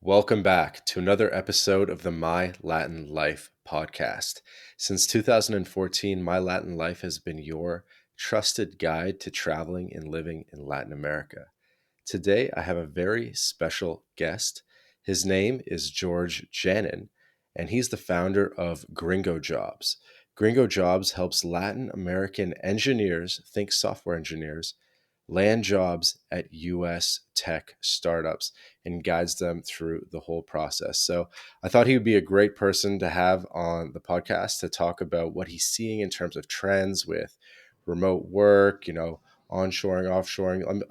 Welcome back to another episode of the My Latin Life podcast. Since 2014, My Latin Life has been your trusted guide to traveling and living in Latin America. Today, I have a very special guest. His name is Georges Janin, and he's the founder of Gringo Jobs. Gringo Jobs helps Latin American engineers, think software engineers, land jobs at US tech startups and guides them through the whole process. So I thought he would be a great person to have on the podcast to talk about what he's seeing in terms of trends with remote work, onshoring, offshoring.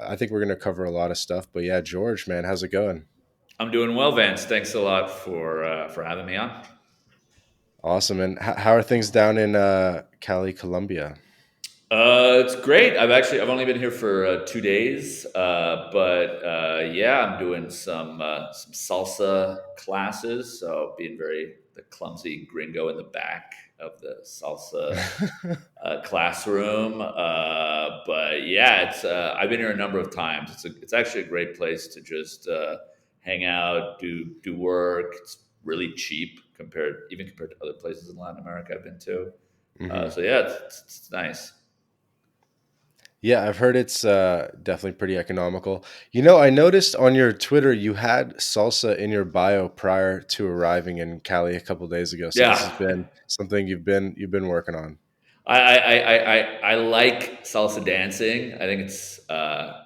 I think we're going to cover a lot of stuff. But yeah, George, man, how's it going? I'm doing well, Vance. Thanks a lot for having me on. Awesome. And how are things down in Cali, Colombia? It's great. I've only been here for 2 days, but yeah, I'm doing some salsa classes. So being very the clumsy gringo in the back of the salsa classroom. But yeah, it's I've been here a number of times. It's actually a great place to just hang out, do work. It's really cheap compared to other places in Latin America I've been to. hmm So yeah, it's nice. Yeah, I've heard it's definitely pretty economical. I noticed on your Twitter you had salsa in your bio prior to arriving in Cali a couple days ago. So this has Yeah, been something you've been working on. I like salsa dancing. I think it's a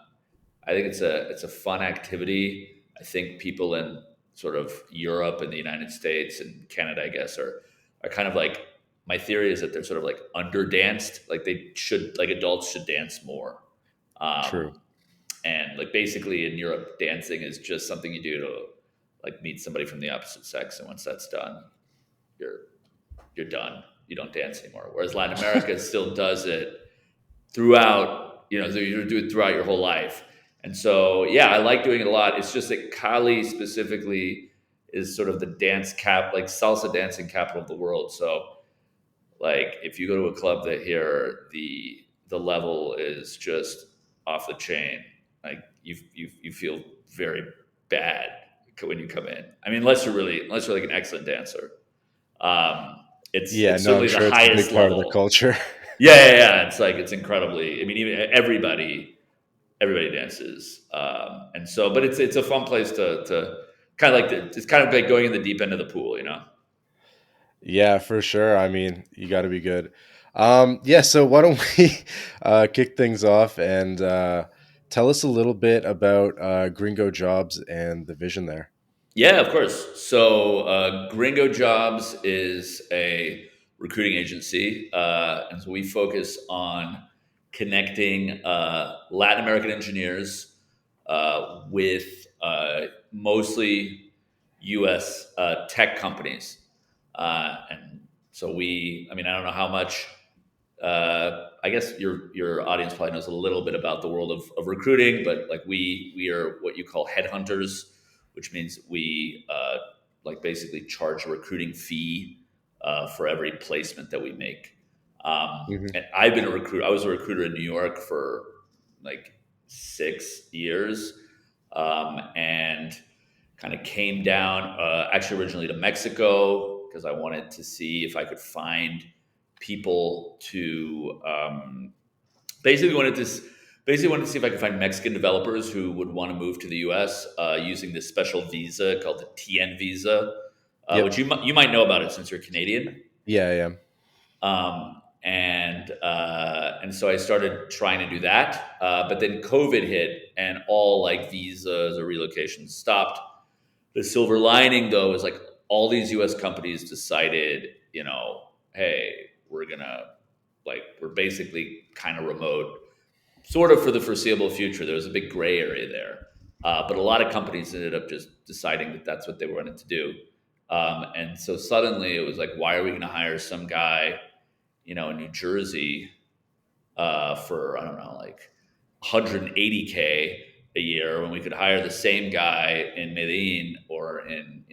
fun activity. I think people in sort of Europe and the United States and Canada, I guess, are kind of like, my theory is that they're sort of like under danced. Like adults should dance more. Um, True. and like basically in Europe, dancing is just something you do to like meet somebody from the opposite sex, and once that's done, you're you're done. You don't dance anymore. Whereas Latin America still does it throughout, so you do it throughout your whole life. And so, yeah, I like doing it a lot. It's just that Cali specifically is sort of the like salsa dancing capital of the world. So, like, if you go to a club that here, the level is just off the chain. Like, you feel very bad when you come in. I mean, unless you're like an excellent dancer. Um, it's Yeah, it's no, I'm certainly the sure it's a big highest part of the level. culture. Yeah. It's incredibly. I mean, even everybody dances, and so, but it's a fun place to kind of like it's kind of like going in the deep end of the pool. Yeah, for sure. I mean, you got to be good. Yeah, so why don't we kick things off and tell us a little bit about Gringo Jobs and the vision there. Yeah, of course. So, Gringo Jobs is a recruiting agency, and so we focus on connecting Latin American engineers with mostly U.S. Tech companies, and so I mean, I don't know how much. I guess your audience probably knows a little bit about the world of recruiting, but like we are what you call headhunters, which means we like basically charge a recruiting fee for every placement that we make. hmm And I've been a recruiter. I was a recruiter in New York for like 6 years, and kind of came down actually originally to Mexico because I wanted to see if I could find people to basically wanted to basically wanted to see if I could find Mexican developers who would want to move to the U.S. Using this special visa called the TN visa, which Yep. you might know about it since you're Canadian. Yeah, yeah. And so I started trying to do that, but then COVID hit, and all like visas or relocations stopped. The silver lining, though, is like all these U.S. companies decided, hey, we're basically kind of remote, sort of for the foreseeable future. There was a big gray area there, but a lot of companies ended up just deciding that that's what they wanted to do. And so suddenly it was like, why are we going to hire some guy, in New Jersey for, I don't know, like 180K a year when we could hire the same guy in Medellin or in,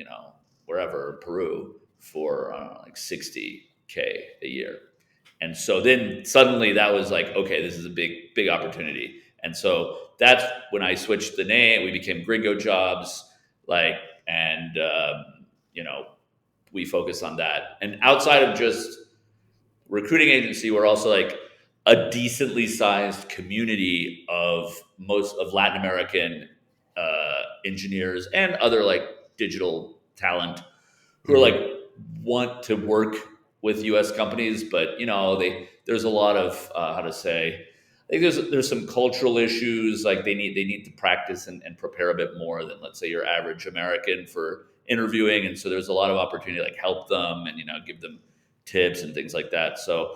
wherever, Peru for, I don't know, like 60K a year. And so then suddenly that was like, okay, this is a big, big opportunity. And so that's when I switched the name. We became Gringo Jobs. like, and you know, we focus on that. And outside of just recruiting agency, we're also like a decently sized community of most of Latin American engineers and other like digital talent who are Hmm. like want to work with U.S. companies, but you know there's a lot of how to say. I think there's some cultural issues like they need to practice and prepare a bit more than let's say your average American for interviewing, and so there's a lot of opportunity to like help them and give them tips and things like that. So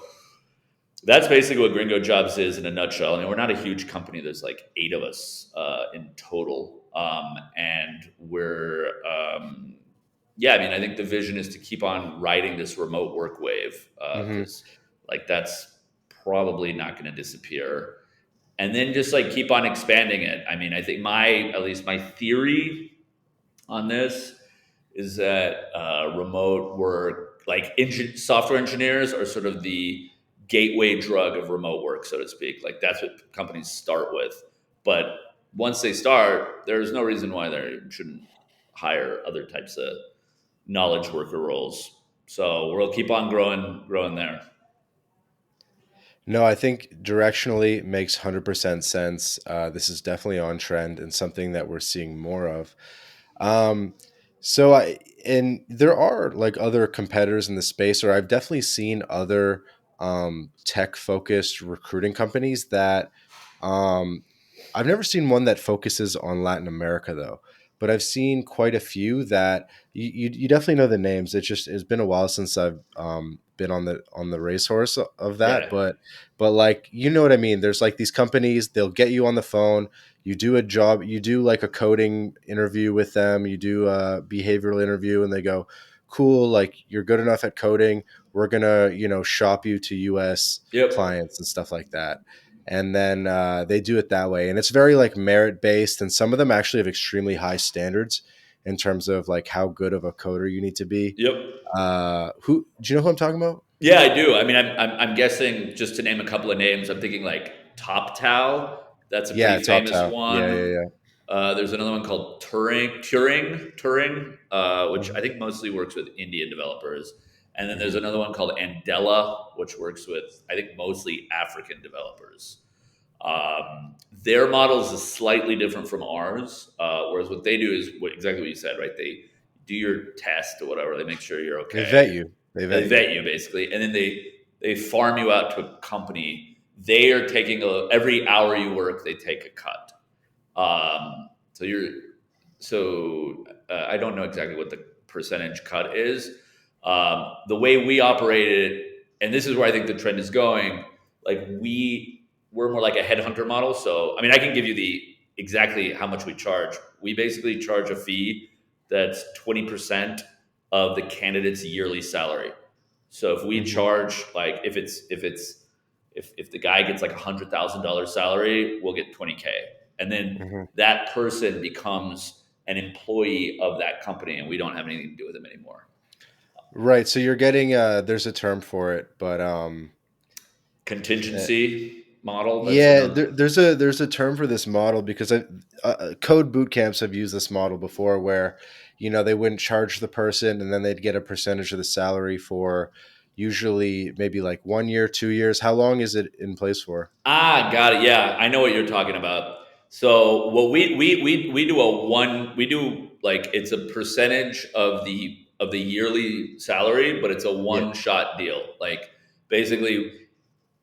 that's basically what Gringo Jobs is in a nutshell. I mean, we're not a huge company. There's like 8 of us in total, and we're yeah. I mean, I think the vision is to keep on riding this remote work wave Hmm. because like that's probably not going to disappear, and then just like keep on expanding it. I mean, I think my at least my theory on this is that remote work, like software engineers, are sort of the gateway drug of remote work, so to speak. Like that's what companies start with. But once they start, there's no reason why they shouldn't hire other types of knowledge worker roles. So we'll keep on growing there. No, I think directionally makes 100% sense. This is definitely on trend and something that we're seeing more of. Um, and there are like other competitors in the space, or I've definitely seen other tech focused recruiting companies that um, I've never seen one that focuses on Latin America though, but I've seen quite a few that you definitely know the names. It's been a while since I've been on the racehorse of that, Yeah. but like you know what I mean. There's like these companies, they'll get you on the phone, you do a job, you do like a coding interview with them, you do a behavioral interview, and they go, cool, like you're good enough at coding, we're gonna shop you to US Yep. clients and stuff like that. And then they do it that way, and it's very like merit based, and some of them actually have extremely high standards in terms of like how good of a coder you need to be. Yep. Who do you know who I'm talking about? Yeah, I do. I mean, I'm guessing just to name a couple of names. I'm thinking like Top Tau. That's a pretty Yeah, Top famous Tow. Yeah, one. yeah, There's another one called Turing, which yeah. I think mostly works with Indian developers. And then there's Hmm. another one called Andela, which works with I think mostly African developers. Their model is slightly different from ours. Whereas what they do is exactly what you said, right? They do your test or whatever. They make sure you're They okay. vet you. They They vet you. vet you basically, and then they farm you out to a company. They are taking every hour you work, they take a cut. So you're I don't know exactly what the percentage cut is. The way we operate it, and this is where I think the trend is going. Like we're more like a headhunter model. So I mean, I can give you the exactly how much we charge. We basically charge a fee that's 20% of the candidate's yearly salary. So if we Hmm. charge like if the guy gets like $100,000 salary, we'll get 20K, and then Hmm. that person becomes an employee of that company, and we don't have anything to do with them anymore. Right. So you're getting there's a term for it, but uh, Contingency model. That's yeah, another. there's a term for this model because code boot camps have used this model before, where they wouldn't charge the person, and then they'd get a percentage of the salary for usually maybe like 1 year, 2 years. How long is it in place for? Ah, got it. Yeah, I know what you're talking about. So what we do we do like it's a percentage of the yearly salary, but it's a Yeah. one shot deal. Like basically,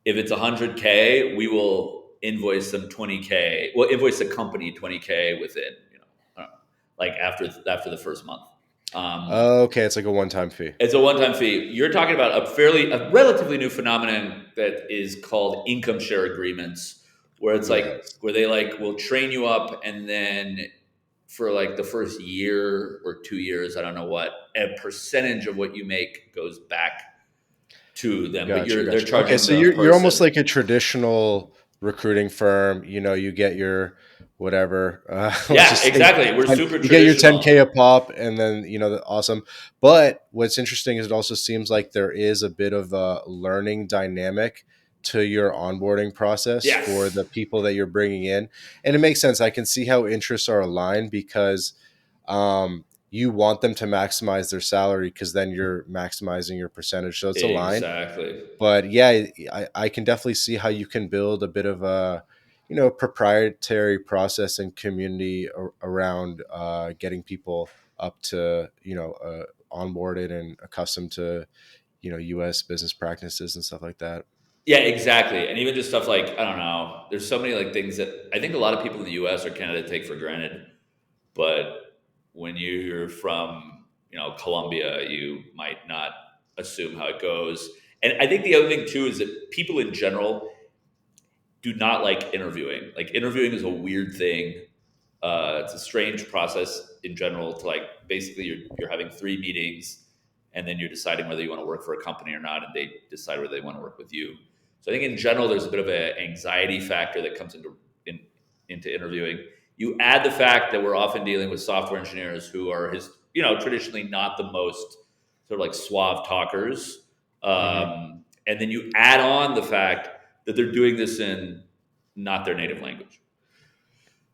if it's 100K, we will invoice them 20K. We'll invoice the company 20K within like after the first month. Um, Okay, it's like a one-time fee. it's a one-time fee. You're talking about a relatively new phenomenon that is called income share agreements, where it's like Yes. where they like will train you up, and then for like the first year or 2 years, I don't know what, a percentage of what you make goes back to them, but Gotcha, they're gotcha. Okay, charging so the you're almost person. like a traditional recruiting firm. You get your whatever. Let's Yeah, just say exactly. We're super you get your 10K traditional. a pop, and then awesome. But what's interesting is it also seems like there is a bit of a learning dynamic to your onboarding process for Yes. the people that you're bringing in, and it makes sense. I can see how interests are aligned because you want them to maximize their salary because then you're maximizing your percentage. So it's aligned. Exactly. But yeah, I can definitely see how you can build a bit of a, proprietary process and community around getting people up to, onboarded and accustomed to, U.S. business practices and stuff like that. Yeah, exactly. And even just stuff like, I don't know, there's so many like things that I think a lot of people in the US or Canada take for granted. But when you're from, Colombia, you might not assume how it goes. And I think the other thing too is that people in general do not like interviewing. Like interviewing is a weird thing. It's a strange process in general to like basically you're having three meetings and then you're deciding whether you want to work for a company or not, and they decide whether they want to work with you. So I think in general there's a bit of an anxiety factor that comes into interviewing. You add the fact that we're often dealing with software engineers who are traditionally not the most sort of like suave talkers, Hmm. and then you add on the fact that they're doing this in not their native language.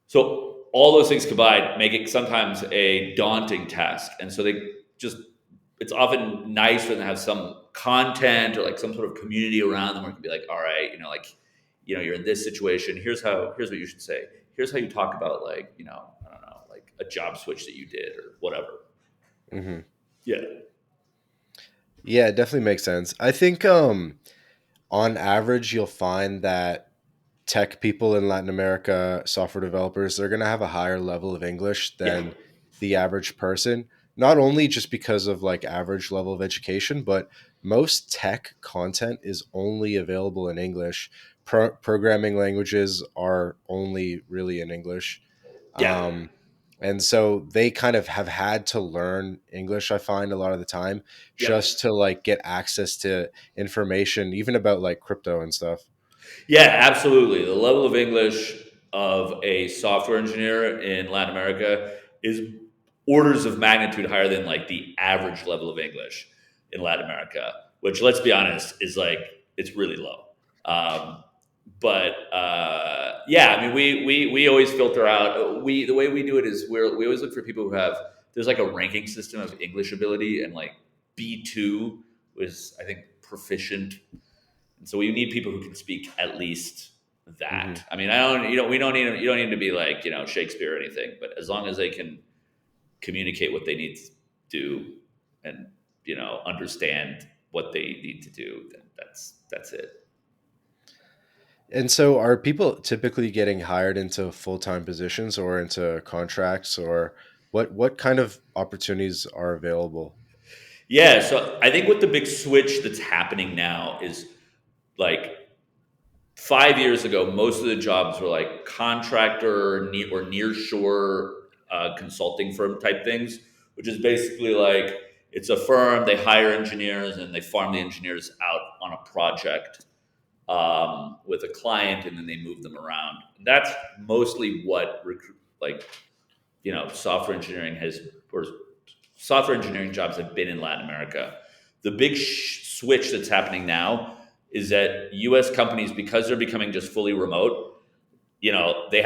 So all those things combined make it sometimes a daunting task. And so it's often nice for them to have some content or like some sort of community around them where it can be like, all right, you're in this situation. Here's what you should say. Here's how you talk about like, I don't know, like a job switch that you did or whatever. Hmm. Yeah. Yeah, it definitely makes sense. I think on average, you'll find that tech people in Latin America, software developers, they're going to have a higher level of English Yeah. than the average person. Not only just because of like average level of education, but most tech content is only available in English. Programming languages are only really in English. Yeah. Um, and so they kind of have had to learn English, I find a lot of the time, Yeah. just to like get access to information, even about like crypto and stuff. Yeah, absolutely. The level of English of a software engineer in Latin America is orders of magnitude higher than like the average level of English in Latin America, which let's be honest is like it's really low. But yeah, I mean, we always filter out. The way we do it is we always look for people who have there's like a ranking system of English ability, and like B2 was I think proficient, and so we need people who can speak at least Hmm. that. I mean, I don't, we don't need, you don't need to be like, Shakespeare or anything, but as long as they can communicate what they need to do and, understand what they need to do, then that's it. And so are people typically getting hired into full-time positions or into contracts, or what kind of opportunities are available? Yeah. So I think what the big switch that's happening now is like 5 years ago, most of the jobs were like contractor or near shore consulting firm type things, which is basically like it's a firm, they hire engineers and they farm the engineers out on a project with a client, and then they move them around. That's mostly what software engineering or software engineering jobs have been in Latin America. The big switch that's happening now is that U.S. companies, because they're becoming just fully remote, they're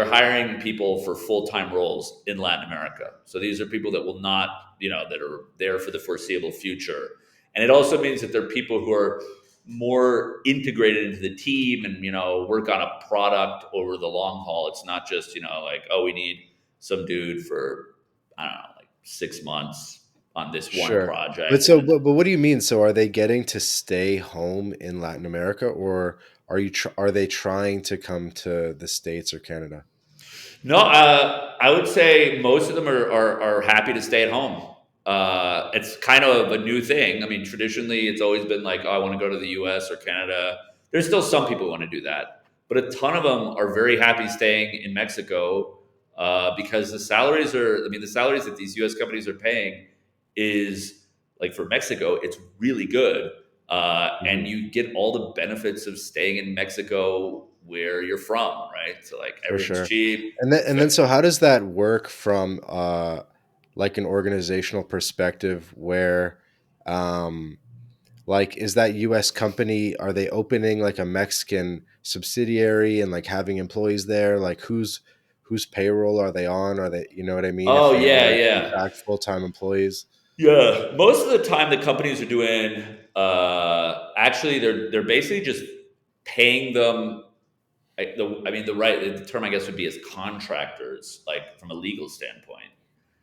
hiring people for full time roles in Latin America. So these are people that will not, that are there for the foreseeable future, and it also means that they're people who are more integrated into the team and work on a product over the long haul. It's not just like, oh, we need some dude for I don't know, like 6 months on this one Sure. But project, and so then but what do you mean? So are they getting to stay home in Latin America, or are they trying to come to the States or Canada? no, I would say most of them are happy to stay at home. It's kind of a new thing. I mean, traditionally, it's always been like, oh, I want to go to the US or Canada. There's still some people who want to do that, but a ton of them are very happy staying in Mexico because the salaries that these US companies are paying is like for Mexico, it's really good. And Mhm. you get all the benefits of staying in Mexico where you're from, right? So like For everything's sure. cheap. And then so how does that work from like an organizational perspective where um like is that US company, are they opening like a Mexican subsidiary and like having employees there? Like whose payroll are they on? Are they, you know what I mean? If Oh they yeah, are in yeah. fact full-time employees. Yeah, most of the time the companies are doing actually they're basically just paying them. I mean the term I guess would be as contractors, like from a legal standpoint.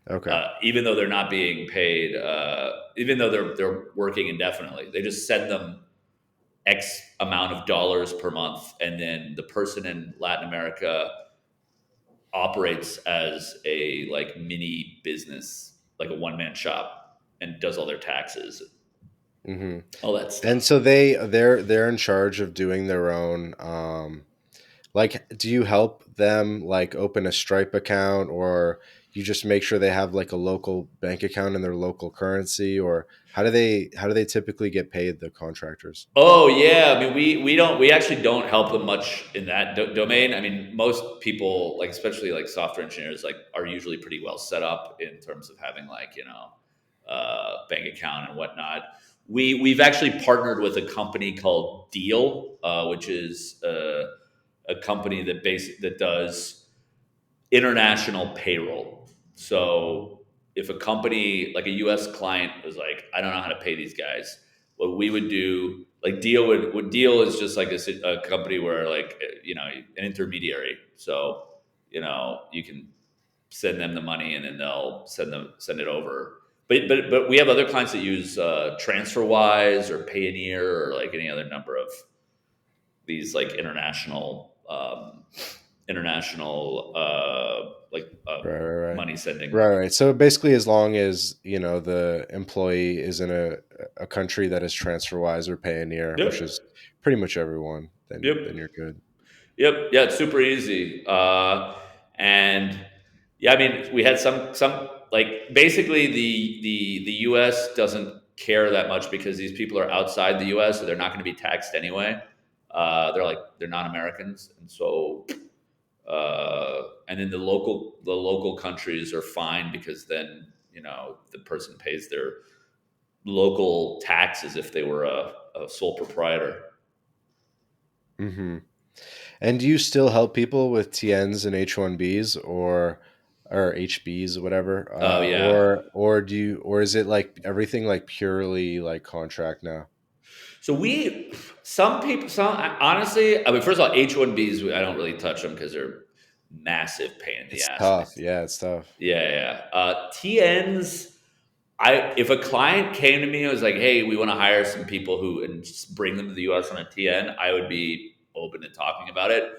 Okay. Even though they're not being paid, even though they're working indefinitely, they just send them X amount of dollars per month, and then the person in Latin America operates as a like mini business, like a one man shop, and does all their taxes, Hmm. all that And stuff. so they're in charge of doing their own like, do you help them like open a Stripe account, or you just make sure they have like a local bank account in their local currency, or how do they typically get paid, the contractors? Oh yeah, I mean we actually don't help them much in that domain. I mean most people like especially like software engineers like are usually pretty well set up in terms of having like bank account and whatnot. We've actually partnered with a company called Deal, which is a company that does international payroll. So if a company like a US client was like, I don't know how to pay these guys, what we would do, like Deal would Deal is just like a company where like, an intermediary. So, you can send them the money and then they'll send it over. But we have other clients that use TransferWise or Payoneer or like any other number of these like international Right, right, right. money sending. Right, right. So basically, as long as the employee is in a country that is TransferWise or Payoneer, which Yep. is pretty much everyone, then Yep. you're good. Yep. Yeah, it's super easy. And yeah, I mean, we had some like basically the U.S. doesn't care that much because these people are outside the U.S., so they're not going to be taxed anyway. They're non-Americans, and so and then the local countries are fine because then the person pays their local tax as if they were a sole proprietor. Hmm. And do you still help people with TNs and H1Bs, or HBs, or whatever, Oh yeah. or is it like everything like purely like contract now? So some people, honestly, I mean, first of all, H-1Bs, I don't really touch them because they're massive pain in the It's ass. tough. Yeah, it's tough. Yeah, yeah. TNs, if a client came to me and was like, "Hey, we want to hire some people who and just bring them to the U.S. on a TN," I would be open to talking about it.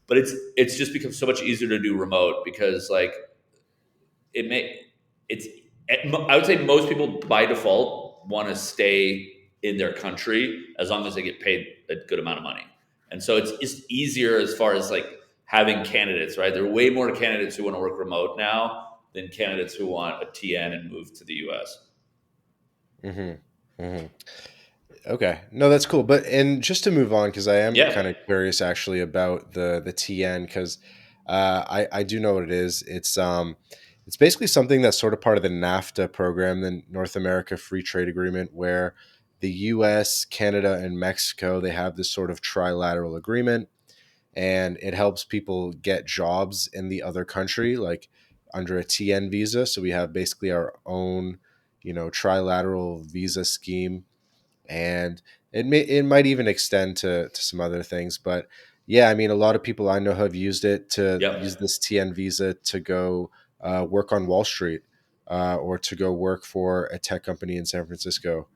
But it's just become so much easier to do remote because like it may it's I would say most people by default want to stay in their country as long as they get paid a good amount of money, and so it's just easier as far as like having candidates. Right, there are way more candidates who want to work remote now than candidates who want a TN and move to the US. Hmm. Hmm. Okay. No, that's cool. But and just to move on, because I am Yeah, kind of curious actually about the TN, because I do know what it is. It's basically something that's sort of part of the NAFTA program, the North America Free Trade Agreement, where the US, Canada, and Mexico, they have this sort of trilateral agreement, and it helps people get jobs in the other country, like under a TN visa. So we have basically our own, trilateral visa scheme, and it might even extend to some other things. But yeah, I mean, a lot of people I know have used it to use yep, this TN visa to go work on Wall Street, or to go work for a tech company in San Francisco.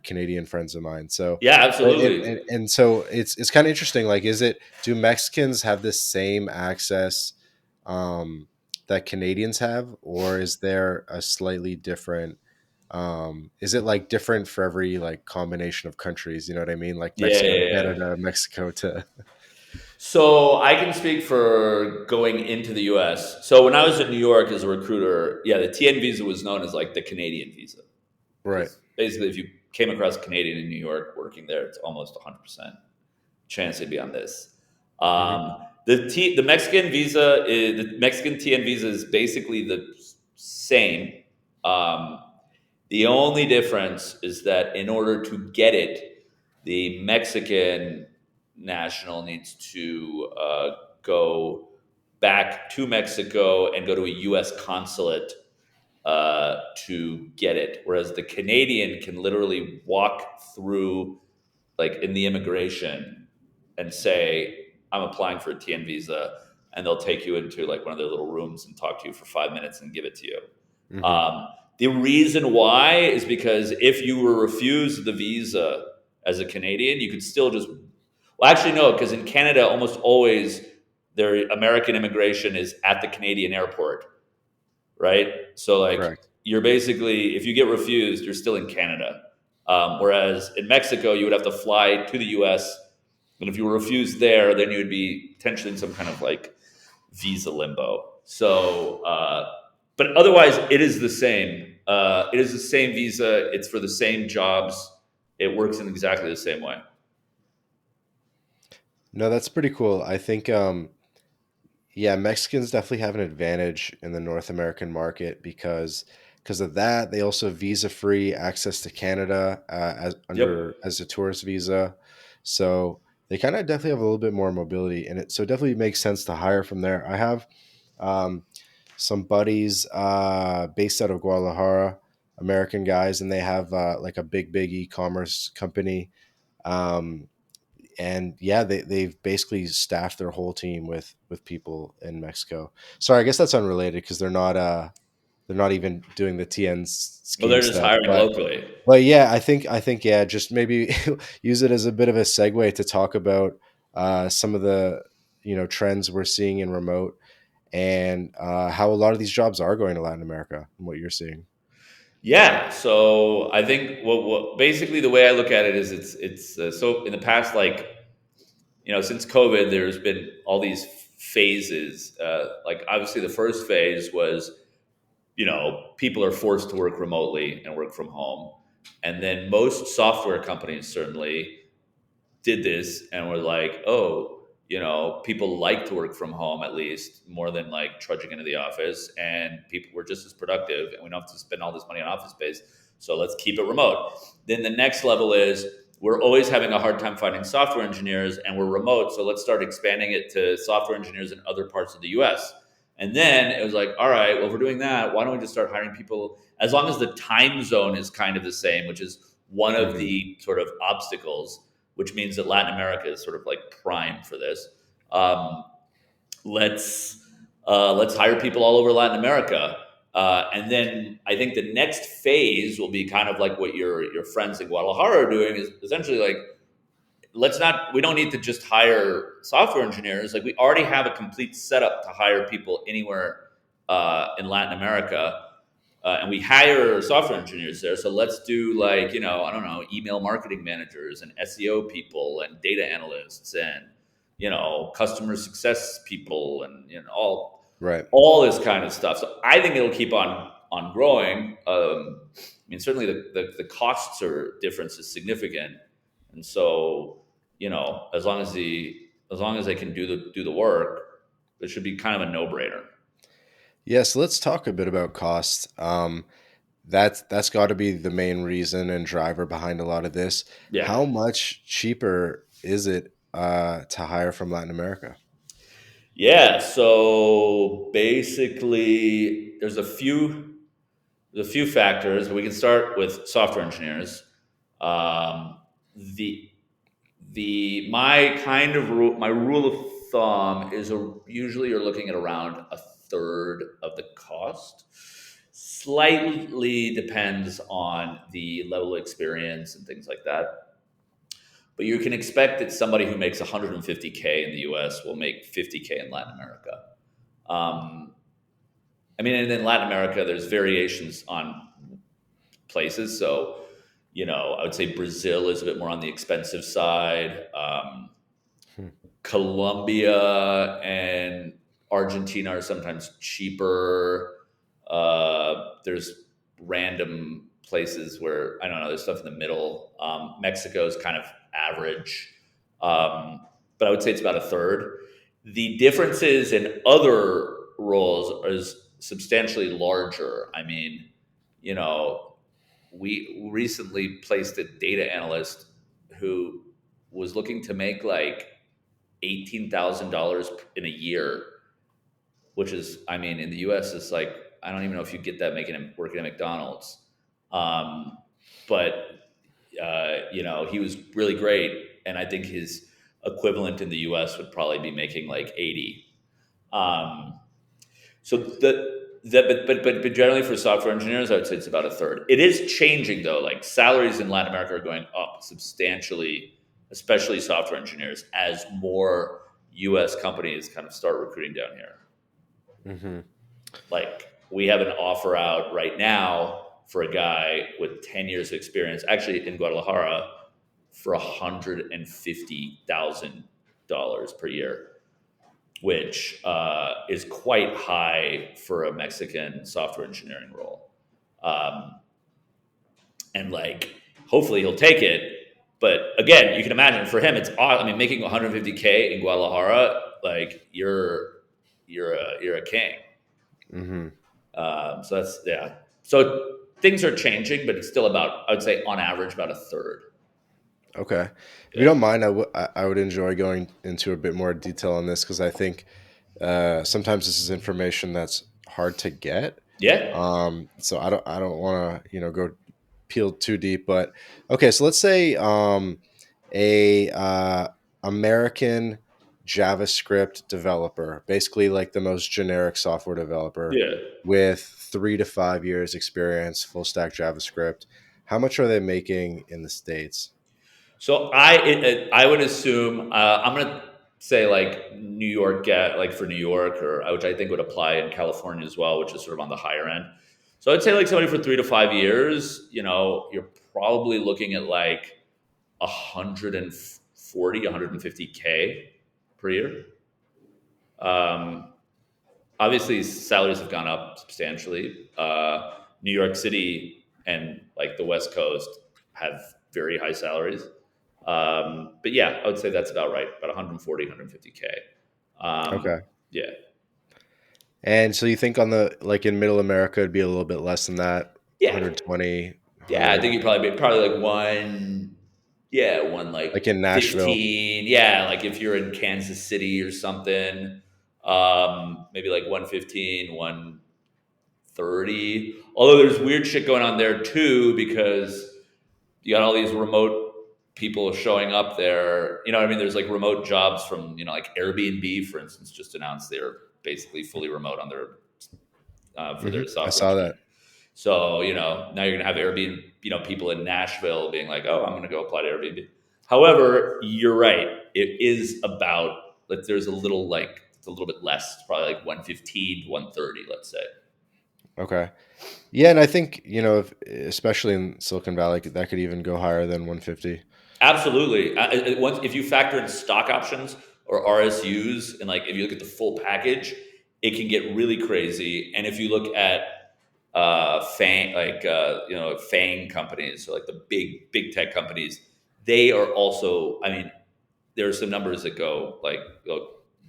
Canadian friends of mine. So, yeah, and, absolutely. and, and so it's kind of interesting. Like, do Mexicans have the same access that Canadians have, or is there a slightly different? Is it like different for every like combination of countries? You know what I mean? Like Yeah, Mexico to yeah, yeah. Canada, Mexico to So I can speak for going into the US. So when I was in New York as a recruiter, yeah, the TN visa was known as like the Canadian visa right. because basically if you came across a Canadian in New York working there, it's almost 100% chance they'd be on this. Hmm. The Mexican visa is the Mexican TN visa is basically the same. Um, the only difference is that in order to get it, the Mexican national needs to go. back to Mexico and go to a U.S. consulate to get it, whereas the Canadian can literally walk through, like in the immigration, and say, "I'm applying for a TN visa," and they'll take you into like one of their little rooms and talk to you for 5 minutes and give it to you. Hmm. Um, the reason why is because if you were refused the visa as a Canadian, you could still just, well, actually, no, because in Canada, almost always their American immigration is at the Canadian airport, right? So, like, Correct. you're basically, if you get refused, you're still in Canada. Whereas in Mexico, you would have to fly to the US. And if you were refused there, then you would be potentially in some kind of like visa limbo. So, but otherwise, it is the same. It is the same visa. It's for the same jobs. It works in exactly the same way. No, that's pretty cool. I think yeah, Mexicans definitely have an advantage in the North American market because of that. They also have visa-free access to Canada Yep. as a tourist visa, so they kind of definitely have a little bit more mobility in it. So it definitely makes sense to hire from there. I have um, some buddies based out of Guadalajara, American guys, and they have like a big e-commerce company. Um, and yeah, they've basically staffed their whole team with people in Mexico. Sorry, I guess that's unrelated because they're not even doing the TN Well, scheme they're just stuff. hiring locally. But yeah, I think yeah, just maybe use it as a bit of a segue to talk about some of the trends we're seeing in remote and how a lot of these jobs are going to Latin America and what you're seeing. Yeah. So I think what basically the way I look at it is it's so in the past, like, since COVID, there's been all these phases. Like, obviously, the first phase was, people are forced to work remotely and work from home. And then most software companies certainly did this and were like, oh, people like to work from home at least more than like trudging into the office, and people were just as productive, and we don't have to spend all this money on office space. So let's keep it remote. Then the next level is we're always having a hard time finding software engineers and we're remote. So let's start expanding it to software engineers in other parts of the US. And then it was like, all right, well, if we're doing that, why don't we just start hiring people as long as the time zone is kind of the same, which is one of Hmm. the sort of obstacles, which means that Latin America is sort of like prime for this. Let's let's hire people all over Latin America, and then I think the next phase will be kind of like what your friends in Guadalajara are doing, is essentially like, we don't need to just hire software engineers. Like, we already have a complete setup to hire people anywhere in Latin America. And we hire software engineers there. So let's do, like, I don't know, email marketing managers and SEO people and data analysts and, customer success people and, Right. all this kind of stuff. So I think it'll keep on growing. I mean, certainly the costs or difference is significant, and so, as long as they can do the work, it should be kind of a no brainer. Yeah, so let's talk a bit about cost. That's got to be the main reason and driver behind a lot of this. Yeah. How much cheaper is it to hire from Latin America? Yeah, so basically, there's a few factors. We can start with software engineers. Um, the my rule of thumb is, usually you're looking at around a third of the cost. Slightly depends on the level of experience and things like that. But you can expect that somebody who makes 150K in the US will make 50K in Latin America. Um, I mean, and in Latin America, there's variations on places. So, I would say Brazil is a bit more on the expensive side. Hmm. Colombia and Argentina are sometimes cheaper. There's random places where, I don't know, there's stuff in the middle. Mexico is kind of average, um, but I would say it's about a third. The differences in other roles is substantially larger. I mean, you know, we recently placed a data analyst who was looking to make like $18,000 in a year, which is, I mean, in the U.S., it's like I don't even know if you get that making him working at McDonald's. Um, but you know, he was really great, and I think his equivalent in the U.S. would probably be making like 80. Um, so but generally for software engineers, I would say it's about a third. It is changing though. Like salaries in Latin America are going up substantially, especially software engineers, as more U.S. companies kind of start recruiting down here. Mm-hmm. Like we have an offer out right now for a guy with 10 years of experience, actually in Guadalajara, for $150,000 per year, which is quite high for a Mexican software engineering role. Um, and like, hopefully he'll take it. But again, you can imagine for him, it's I mean, making 150K in Guadalajara, like you're a king. Mm-hmm. So that's yeah. So things are changing, but it's still about I would say on average about a third. Okay. If you Yeah. don't mind, I would enjoy going into a bit more detail on this because I think sometimes this is information that's hard to get. Yeah. So I don't want to go peel too deep, but okay. So let's say a American JavaScript developer, basically like the most generic software developer Yeah. with 3 to 5 years experience, full stack JavaScript. How much are they making in the States? So I would assume I'm gonna say like New York like for New York or which I think would apply in California as well, which is sort of on the higher end. So I'd say like somebody for 3 to 5 years, you know, you're probably looking at like 140, 150K per year. Um, Obviously salaries have gone up substantially. New York City and like the West Coast have very high salaries. But yeah, I would say that's about right, about 140, 150K. Okay. Yeah, And so you think on the like in middle America it'd be a little bit less than that, yeah, 120, yeah. I think 100, you probably like one, yeah, one like like in Nashville. 15. Yeah, like if you're in Kansas City or something, maybe like 115, 30. Although there's weird shit going on there too, because you got all these remote people showing up there. You know what I mean? There's like remote jobs from, you know, like Airbnb, for instance, just announced they're basically fully remote on their for Hmm. their I software saw engineering. that. So, you know, now you're gonna have Airbnb, you know, people in Nashville being like, oh, I'm gonna go apply to Airbnb. However, you're right. It is about like there's a little like it's a little bit less, it's probably like 115 to 130, let's say. Okay. Yeah, and I think, if, especially in Silicon Valley, that could even go higher than 150. Absolutely. Once if you factor in stock options or RSUs, and like if you look at the full package, it can get really crazy. And if you look at FANG, like you know, FANG companies, so like the big tech companies, they are also. I mean, there are some numbers that go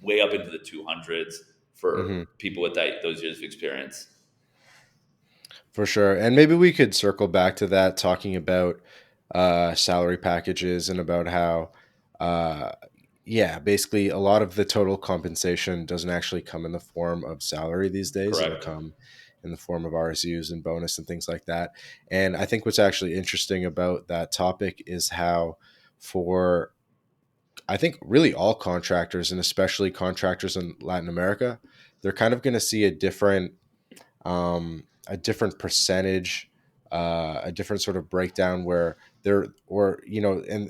way up into the 200s for Hmm. people with those years of experience. For sure. And maybe we could circle back to that, talking about salary packages and about how, uh, yeah, basically a lot of the total compensation doesn't actually come in the form of salary these days. It'll Correct. come in the form of RSUs and bonus and things like that. And I think what's actually interesting about that topic is how, for I think really all contractors and especially contractors in Latin America, they're kind of going to see a different percentage, a different sort of breakdown where they're or and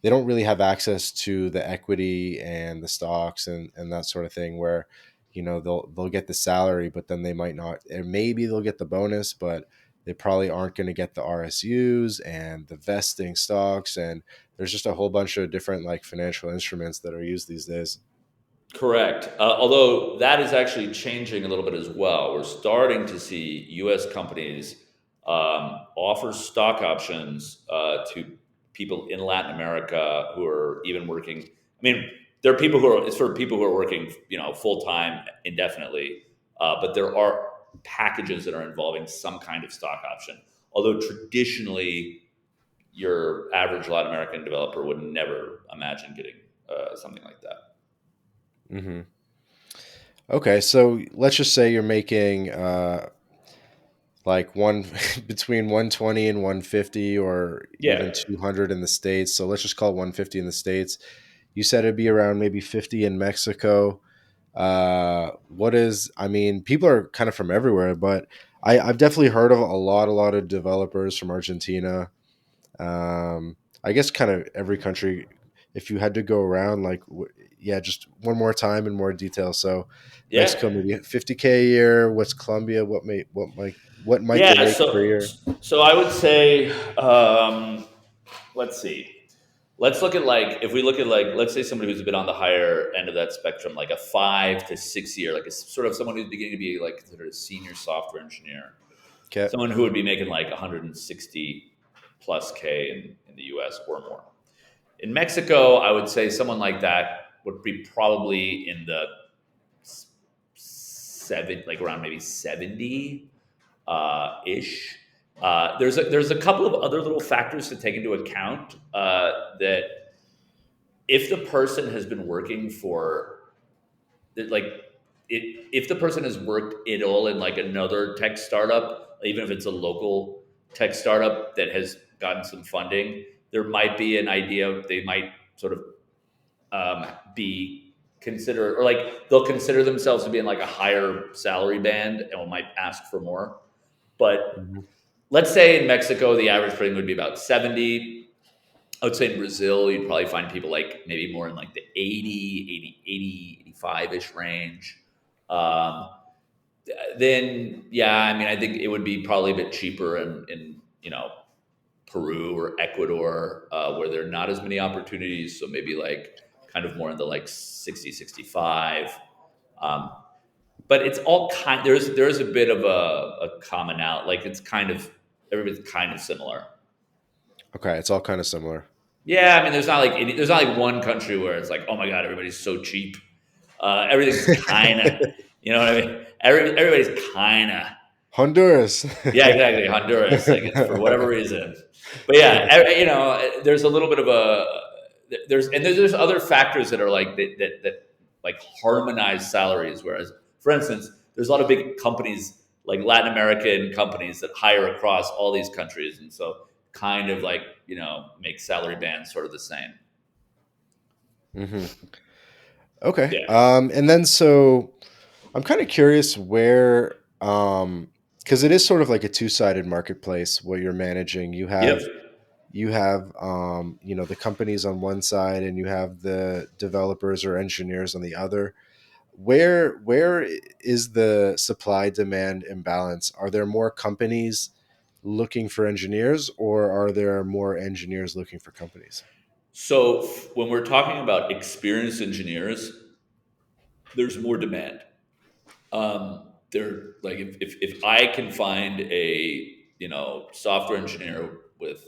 they don't really have access to the equity and the stocks and that sort of thing where they'll get the salary but then they might not, and maybe they'll get the bonus but they probably aren't going to get the RSUs and the vesting stocks, and there's just a whole bunch of different like financial instruments that are used these days. Correct. Although that is actually changing a little bit as well. We're starting to see U.S. companies offer stock options to people in Latin America who are even working. I mean, there are people who are it's for people who are working, you know, full time indefinitely, but there are packages that are involving some kind of stock option. Although traditionally, your average Latin American developer would never imagine getting something like that. Hmm. Okay, so let's just say you're making like one between 120 and 150 or Yeah. even 200 in the States. So let's just call it 150 in the States. You said it'd be around maybe 50 in Mexico. What is, I mean, people are kind of from everywhere, but I've definitely heard of a lot of developers from Argentina. I guess kind of every country, if you had to go around, like, yeah, just one more time in more detail. So Yeah. Mexico, maybe 50K a year. What's Colombia? What might they Yeah. make per year? So I would say, let's see. Let's look at like if we look at like let's say somebody who's a bit on the higher end of that spectrum, like a 5 to 6 year, like a sort of someone who's beginning to be like considered a senior software engineer, Okay. someone who would be making like 160 plus K in the US or more. In Mexico, I would say someone like that would be probably in the seven, like around maybe 70 ish. There's a couple of other little factors to take into account that if the person has been working for like if the person has worked at all in like another tech startup, even if it's a local tech startup that has gotten some funding, there might be an idea they might sort of be consider or like they'll consider themselves to be in like a higher salary band and might ask for more. But Mhm. let's say in Mexico the average premium would be about 70. I would say in Brazil you'd probably find people like maybe more in like the 85-ish range. Um, then yeah, I mean I think it would be probably a bit cheaper in Peru or Ecuador, where there are not as many opportunities. So maybe like kind of more in the like 60, 65. Um, but it's all kind, there's a bit of a common out. Like it's kind of, everybody's kind of similar. Okay, it's all kind of similar. Yeah. I mean, there's not like one country where it's like, oh my God, everybody's so cheap. Everything's kind of, you know what I mean? Everybody's kind of, Honduras. yeah, exactly. Honduras, like it's for whatever reason. But yeah, there's a little bit of a there's other factors that are like that like harmonize salaries. Whereas, for instance, there's a lot of big companies like Latin American companies that hire across all these countries, and so kind of like make salary bands sort of the same. Hmm. Okay. Yeah. And then so I'm kind of curious where, because it is sort of like a two-sided marketplace what you're managing. Yep. You have the companies on one side and you have the developers or engineers on the other. Where is the supply demand imbalance? Are there more companies looking for engineers or are there more engineers looking for companies? So when we're talking about experienced engineers, there's more demand. They're like if I can find a software engineer with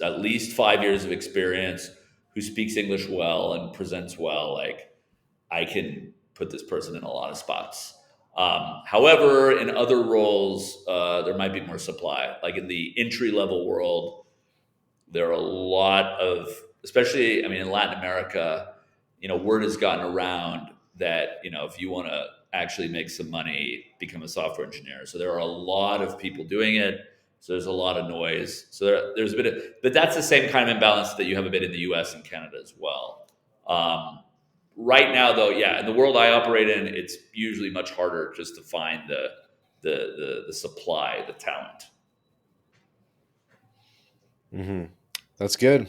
at least 5 years of experience who speaks English well and presents well, like I can put this person in a lot of spots. However, in other roles, there might be more supply. Like in the entry level world, there are a lot of, especially, I mean, in Latin America, word has gotten around that, if you want to actually make some money, become a software engineer. So there are a lot of people doing it. So there's a lot of noise. So there's a bit of, but that's the same kind of imbalance that you have a bit in the US and Canada as well. Um, right now, though, yeah, in the world I operate in, it's usually much harder just to find the supply, the talent. Hmm. That's good. Good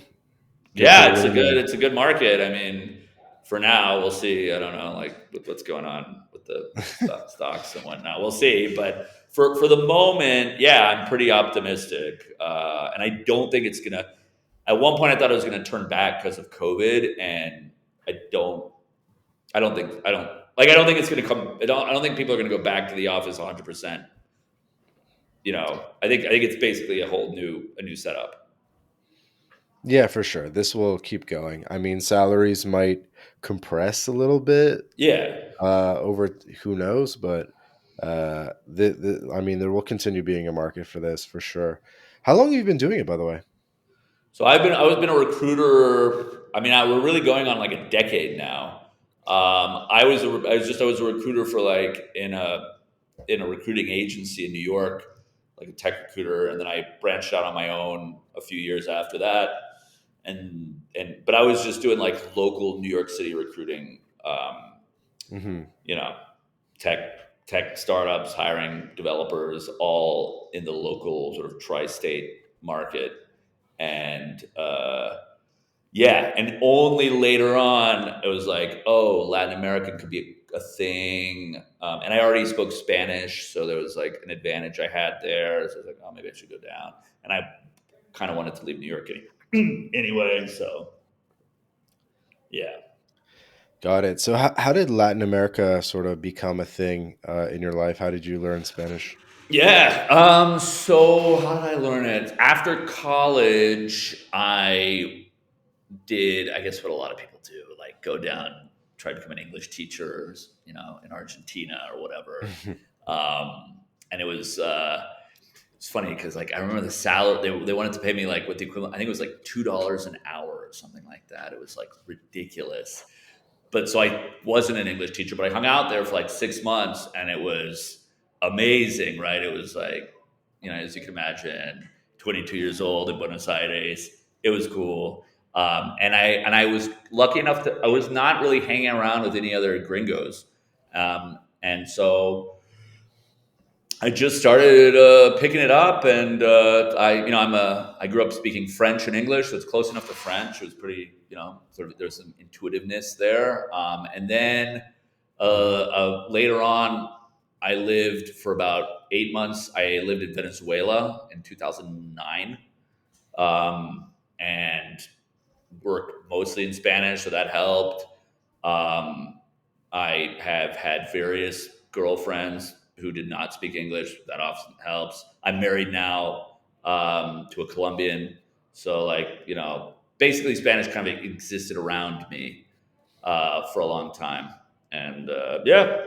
to Yeah, know. it's a good market. I mean, for now, we'll see. I don't know, like with what's going on with the stocks and whatnot. We'll see. But for the moment, yeah, I'm pretty optimistic, and I don't think it's gonna. At one point, I thought it was gonna turn back because of COVID, and I don't. I don't think it's gonna come. I don't think people are gonna go back to the office 100%. I think it's basically a new setup. Yeah, for sure. This will keep going. I mean, salaries might compress a little bit Yeah. over who knows, but I mean, there will continue being a market for this for sure. How long have you been doing it, by the way? So I was been a recruiter. I mean, we're really going on like a decade now. I was a recruiter for like in a recruiting agency in New York, like a tech recruiter, and then I branched out on my own a few years after that. And but I was just doing like local New York City recruiting, Hmm. you know, tech tech startups hiring developers, all in the local sort of tri-state market, and yeah, and only later on it was like, oh, Latin American could be a thing. And I already spoke Spanish, so there was like an advantage I had there. So I was like, oh, maybe I should go down. And I kind of wanted to leave New York anyway. So yeah, Got it. So how did Latin America sort of become a thing in your life? How did you learn Spanish? yeah. So how did I learn it? After college, I did, I guess, what a lot of people do, like go down, try to become an English teacher, in Argentina or whatever. And it's funny because like I remember the salary they wanted to pay me like what the equivalent, I think it was like $2 an hour or something like that. It was like ridiculous. But so I wasn't an English teacher, but I hung out there for like 6 months, and it was amazing, right? It was like, as you can imagine, 22 years old in Buenos Aires. It was cool. And I was lucky enough that I was not really hanging around with any other gringos. And so I just started picking it up, and I grew up speaking French and English, so it's close enough to French. It was pretty, sort of, there's some intuitiveness there. And then later on, I lived for about 8 months. I lived in Venezuela in 2009, and worked mostly in Spanish, so that helped. Um, I have had various girlfriends who did not speak English. That often helps. I'm married now to a Colombian, so basically Spanish kind of existed around me for a long time, and yeah,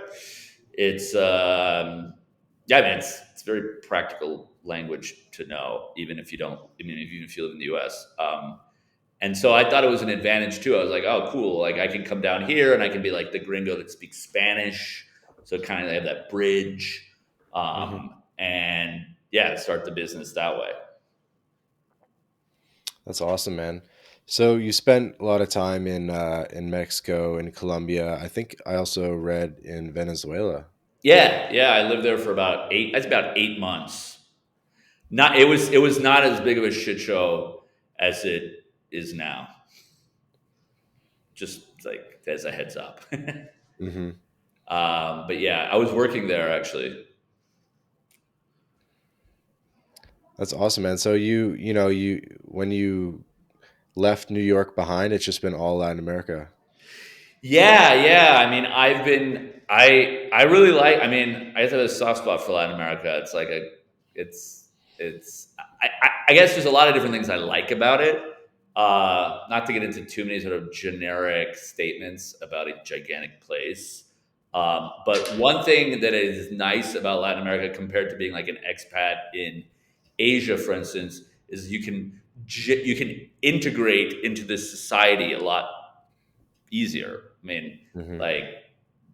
it's yeah, I mean it's very practical language to know, even if you don't. I mean, even if you live in the U.S. And so I thought it was an advantage too. I was like, oh, cool. Like I can come down here and I can be like the gringo that speaks Spanish. So kind of have that bridge. Hmm. And yeah, start the business that way. That's awesome, man. So you spent a lot of time in Mexico and Colombia. I think I also read in Venezuela. Yeah. Yeah. I lived there for that's about 8 months. It was not as big of a shit show as it is now. Just like as a heads up. Hmm. But yeah, I was working there actually. That's awesome, man. So you when you left New York behind, it's just been all Latin America. Yeah, yeah. I mean, I really like. I mean, I just have a soft spot for Latin America. It's it's. I guess there's a lot of different things I like about it. Not to get into too many sort of generic statements about a gigantic place. But one thing that is nice about Latin America compared to being like an expat in Asia, for instance, is you can integrate into this society a lot easier. I mean, Hmm. like,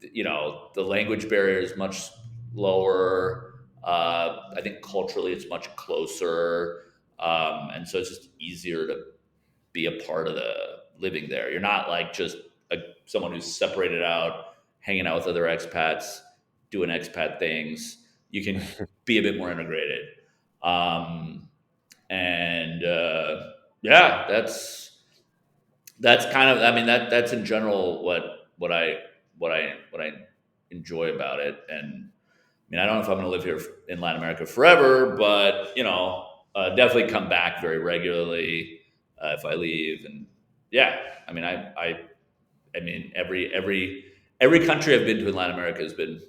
the language barrier is much lower. I think culturally it's much closer. And so it's just easier to be a part of the living there. You're not like just someone who's separated out, hanging out with other expats, doing expat things. You can be a bit more integrated. Um, and yeah, that's kind of, I mean, that's in general what I enjoy about it. And I mean, I don't know if I'm going to live here in Latin America forever, but definitely come back very regularly if I leave. And yeah, I mean, I mean, every country I've been to in Latin America has been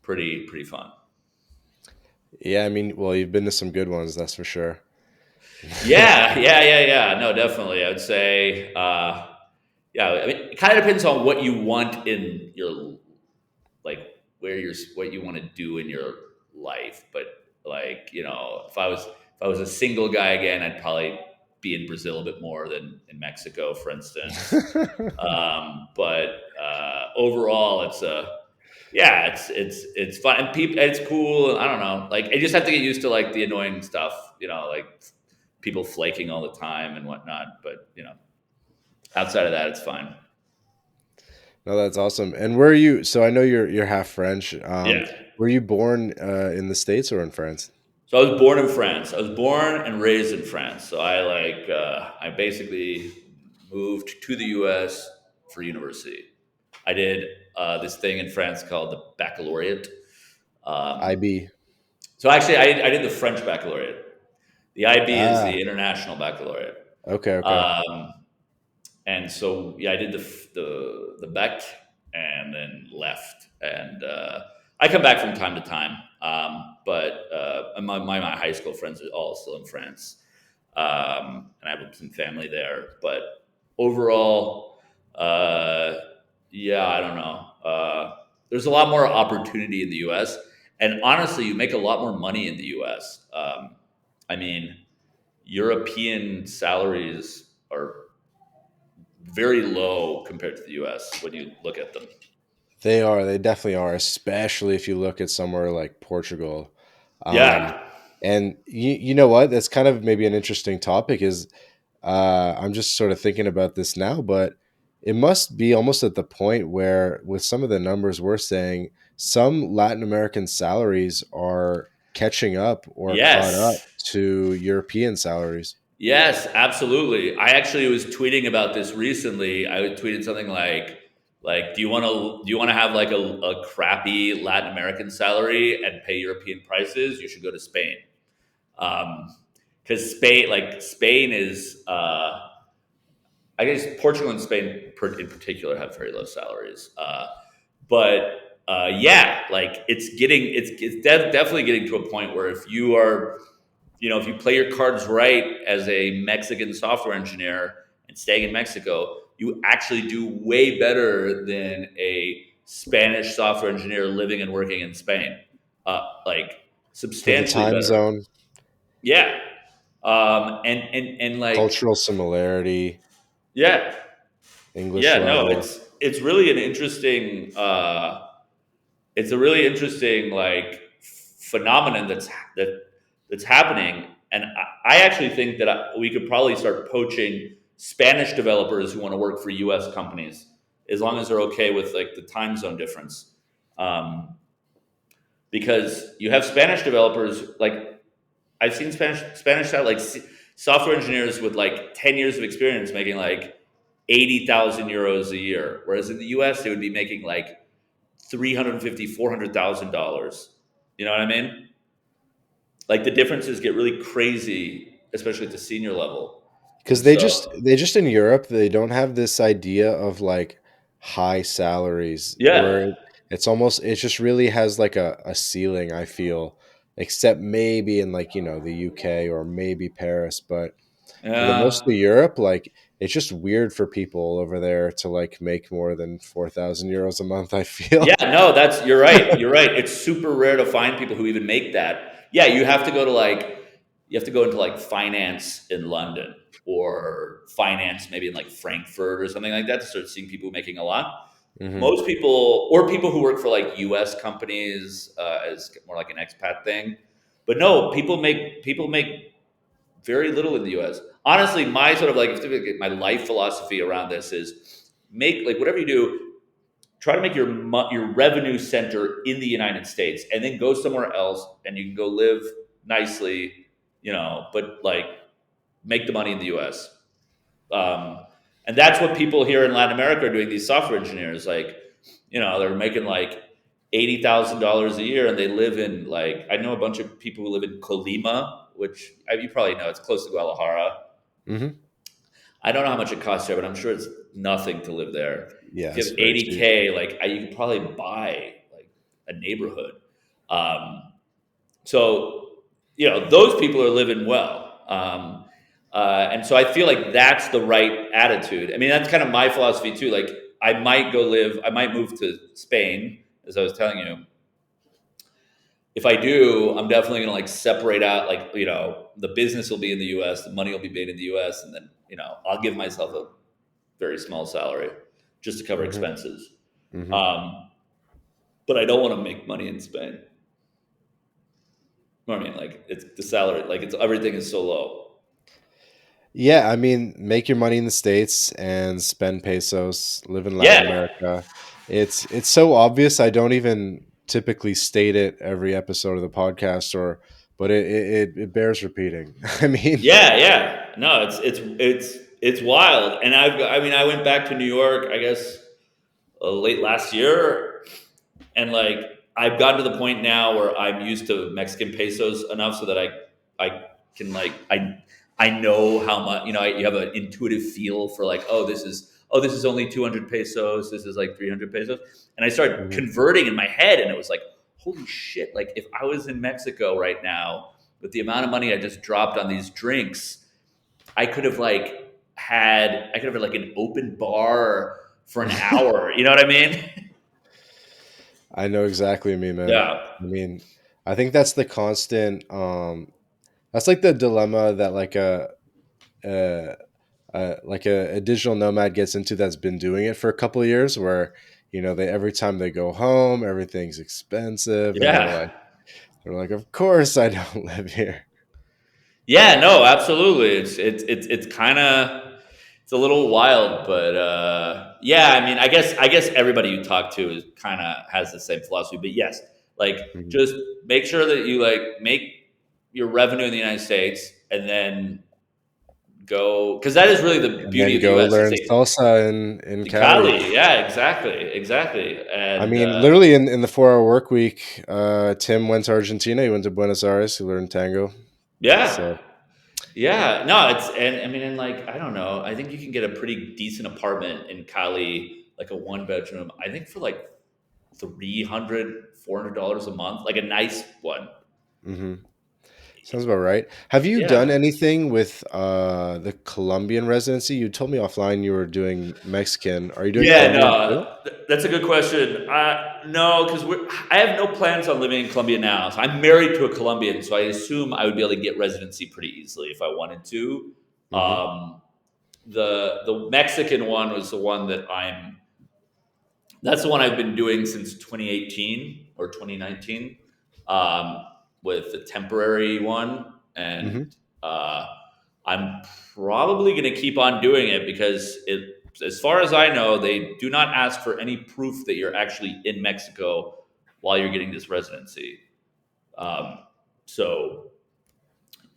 pretty fun. Yeah, I mean, well, you've been to some good ones, that's for sure. Yeah, yeah, yeah, yeah. No, definitely. I would say, yeah. I mean, it kind of depends on what you want in your, like, what you want to do in your life. But like, if I was a single guy again, I'd probably be in Brazil a bit more than in Mexico, for instance. But overall, it's a yeah, it's fun and people. It's cool. I don't know. Like I just have to get used to like the annoying stuff. Like people flaking all the time and whatnot. But outside of that, it's fine. No, that's awesome. And where are you? So I know you're half French. Yeah. Were you born in the States or in France? So I was born in France. I was born and raised in France. So I basically moved to the U.S. for university. I did this thing in France called the baccalaureate. Um, IB. so actually, I did the French baccalaureate. The IB is Ah, the international baccalaureate. okay, okay. Um, and so yeah, I did the Beck and then left, and I come back from time to time. But my high school friends are all still in France, and I have some family there. But overall, uh, yeah, I don't know. There's a lot more opportunity in the U.S. And honestly, you make a lot more money in the U.S. I mean, European salaries are very low compared to the US when you look at them. They are. They definitely are, especially if you look at somewhere like Portugal. Um, Yeah. and you know what? That's kind of maybe an interesting topic. Is I'm just sort of thinking about this now, but it must be almost at the point where, with some of the numbers we're saying, some Latin American salaries are catching up or caught up Yes. to European salaries. Yes, absolutely. I actually was tweeting about this recently. I tweeted something like do you want to have like a crappy Latin American salary and pay European prices? You should go to Spain. Because Spain is I guess Portugal and Spain in particular have very low salaries. But yeah, like it's definitely getting to a point where if you play your cards right as a Mexican software engineer and staying in Mexico, you actually do way better than a Spanish software engineer living and working in Spain. Like For the substantially time better. zone, Yeah. And like cultural similarity, yeah, English yeah, no, level. it's really an interesting it's a really interesting like phenomenon that's happening, and I actually think that we could probably start poaching Spanish developers who want to work for U.S. companies as long as they're okay with like the time zone difference, because you have Spanish developers like I've seen Spanish style like software engineers with like 10 years of experience making like 80,000 euros a year, whereas in the U.S. they would be making like 350, $400,000. You know what I mean? Like the differences get really crazy, especially at the senior level. Because And they so, just in Europe, they don't have this idea of like high salaries yeah, where it's almost, it just really has like a ceiling, I feel, except maybe in like, the UK or maybe Paris. But for the most yeah, of Europe, like it's just weird for people over there to like make more than 4,000 euros a month, I yeah. feel. No, you're right. You're right. It's super rare to find people who even make that. Yeah, you have to go into like finance in London or finance maybe in like Frankfurt or something like that to start seeing people making a lot. Hmm. Most people or people who work for like U.S. companies as more like an expat thing. But no, people make very little in the U.S. Honestly, my sort of like my life philosophy around this is make like whatever you do, try to make your revenue center in the United States, and then go somewhere else, and you can go live nicely, but like make the money in the U.S. Um, and that's what people here in Latin America are doing. These software engineers, like, they're making like $80,000 a year, and they live in like I know a bunch of people who live in Colima, which you probably know it's close to Guadalajara. Hmm. I don't know how much it costs there, but I'm sure it's nothing to live there. Yeah, If you it's have very cheap. 80K, like you could probably buy like a neighborhood. Um, so, those people are living well. And so I feel like that's the right attitude. I mean, that's kind of my philosophy too. Like, I might move to Spain, as I was telling you, if I do, I'm definitely gonna like separate out, like, the business will be in the US, the money will be made in the US, and then, I'll give myself a very small salary just to cover Hmm. expenses. Hmm. Um, but I don't want to make money in Spain. You know what I mean? Like, it's the salary, like, it's everything is so low. Yeah, I mean, make your money in the States and spend pesos, live in Latin Yeah, America. It's so obvious. I don't even typically state it every episode of the podcast, but it bears repeating. I mean, yeah, yeah. No, it's wild. And I mean, I went back to New York, I guess, late last year, and like I've gotten to the point now where I'm used to Mexican pesos enough so that I can like I know how much, you have an intuitive feel for like, this is only 200 pesos, this is like 300 pesos, and I started mhm. converting in my head, and it was like, holy shit, like if I was in Mexico right now with the amount of money I just dropped on these drinks, I could have like had like an open bar for an hour, you know what I mean? I know exactly what you mean, man. Yeah. I mean, I think that's the constant. That's like the dilemma that uh, like a digital nomad gets into that's been doing it for a couple of years, where they every time they go home, everything's expensive, and Yeah. they're like, of course I don't live here. Yeah, no, absolutely. It's kind of, it's a little wild, but yeah, I mean, I guess everybody you talk to is kind of has the same philosophy. But yes, like, Mhm. just make sure that you like make your revenue in the United States, and then go, because that is really the And beauty then of the go U.S. It's learn a salsa in Cali. Cali. Yeah, exactly, exactly, I and mean, literally in the 4 hour work week, Tim went to Argentina. He went to Buenos Aires. He learned tango. yeah. So Yeah, no, and I mean, and like, I don't know. I think you can get a pretty decent apartment in Cali, like a one bedroom. I think for like 300, $400 a month, like a nice one. mhm. Sounds about right. Have you done Yeah, anything with the Colombian residency? You told me offline you were doing Mexican. Are you doing yeah, Colombian too? no, that's a good question. No, because I have no plans on living in Colombia now. So I'm married to a Colombian, so I assume I would be able to get residency pretty easily if I wanted to. Hmm. Um, the Mexican one was the one that that's the one I've been doing since 2018 or 2019, um, with the temporary one, and Hmm. uh, I'm probably going to keep on doing it because as far as I know, they do not ask for any proof that you're actually in Mexico while you're getting this residency. Um, so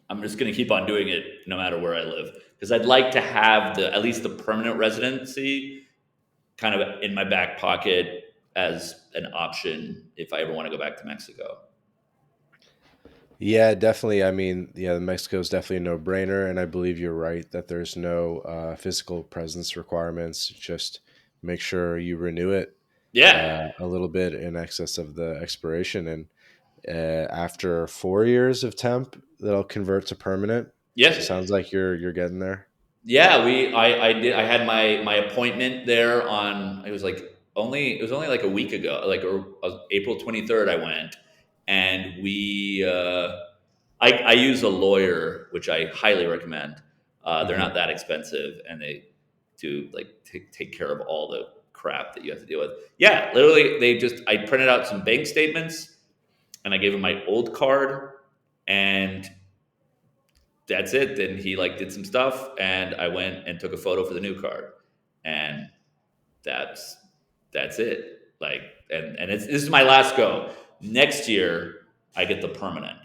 I'm just going to keep on doing it no matter where I live, because I'd like to have the at least the permanent residency kind of in my back pocket as an option if I ever want to go back to Mexico. Yeah, definitely. I mean, yeah, Mexico is definitely a no-brainer, and I believe you're right that there's no physical presence requirements. Just make sure you renew it Yeah, a little bit in excess of the expiration, and after 4 years of temp, that'll convert to permanent. So yeah, sounds like you're getting there. yeah. I did. I had my appointment there on. It was only like a week ago, like, or April 23rd. I went, and I use a lawyer, which I highly recommend. They're Hmm. not that expensive, and they do like take care of all the crap that you have to deal with. Yeah, literally, I printed out some bank statements, and I gave him my old card, and that's it. Then he like did some stuff, and I went and took a photo for the new card, and that's that's it. Like, and this is my last go. Next year, I get the permanent,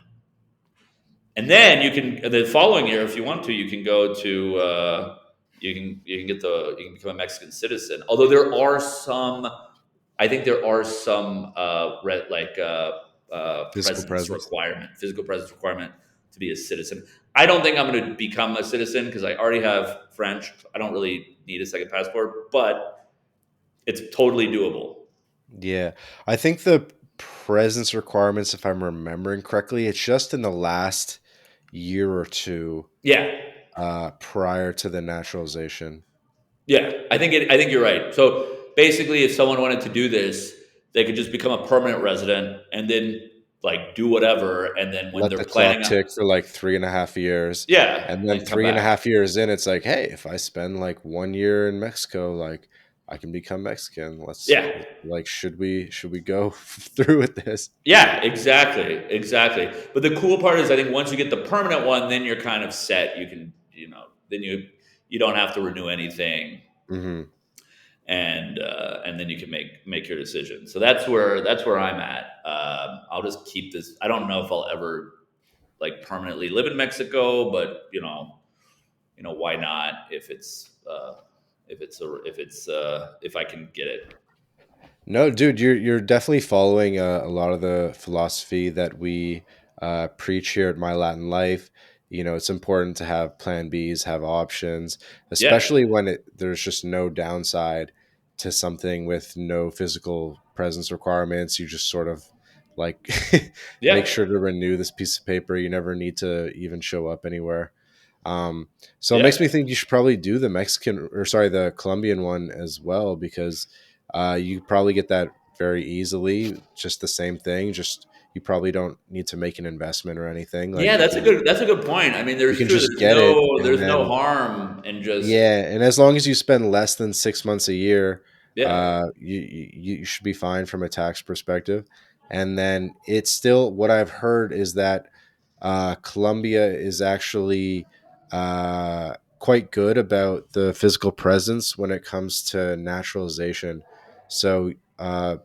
and then you can the following year, if you want to, you can go to you can become a Mexican citizen. Although I think there are some Physical presence. physical presence requirement to be a citizen. I don't think I'm going to become a citizen because I already have French. I don't really need a second passport, but it's totally doable. Yeah, I think the presence requirements, if I'm remembering correctly, it's just in the last year or two Yeah, prior to the naturalization. yeah. I think you're right. So basically, if someone wanted to do this, they could just become a permanent resident, and then like do whatever, and then when Let they're the clock planning on, tick for like 3.5 years. yeah, And then and come three and a back. half years in, it's like, hey, if I spend like 1 year in Mexico, like I can become Mexican. Yeah, Like, should we go through with this? yeah, exactly, exactly. But the cool part is, I think once you get the permanent one, then you're kind of set. You can, then you don't have to renew anything, Hmm. and then you can make your decision. So that's where I'm at. I'll just keep this. I don't know if I'll ever like permanently live in Mexico, but why not if I can get it. No, dude, you're definitely following a lot of the philosophy that we preach here at My Latin Life. It's important to have plan Bs, have options, Yeah, especially when there's just no downside to something with no physical presence requirements. You just sort of like make yeah, sure to renew this piece of paper. You never need to even show up anywhere. Um, so it makes yeah. me think you should probably do the Colombian one as well, because you probably get that very easily. Just the same thing. Just you probably don't need to make an investment or anything. Like Yeah, that's a good point. I mean, you there's can true. just There's get it, no and there's no then harm in just, yeah, and as long as you spend less than 6 months a year, yeah. you should be fine from a tax perspective. And then it's still, what I've heard is that Colombia is actually quite good about the physical presence when it comes to naturalization. So I've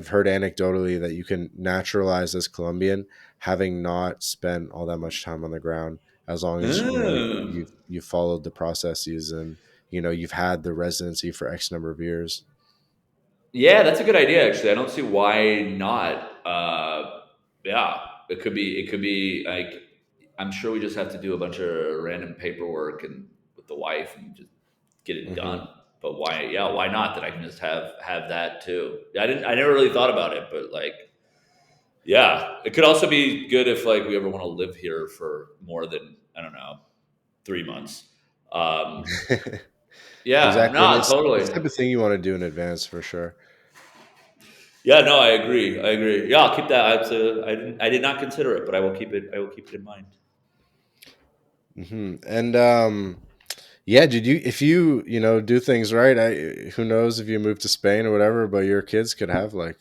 heard anecdotally that you can naturalize as Colombian having not spent all that much time on the ground, as long as Mm. you've followed the processes, and you've had the residency for X number of years. Yeah, that's a good idea. Actually, I don't see why not. Yeah, it could be like, I'm sure we just have to do a bunch of random paperwork and with the wife and just get it Hmm. done. But why? Yeah, why not? That I can just have that too. I never really thought about it, but like, yeah, it could also be good if like we ever want to live here for more than, I don't know, 3 months. Um, yeah, Exactly, and no, it's the totally. type of thing you want to do in advance for sure. Yeah, no, I agree. I agree. Yeah, I'll keep that. I did not consider it, but I will keep it. I will keep it in mind. And yeah, did you if you do things right, who knows if you move to Spain or whatever, but your kids could have like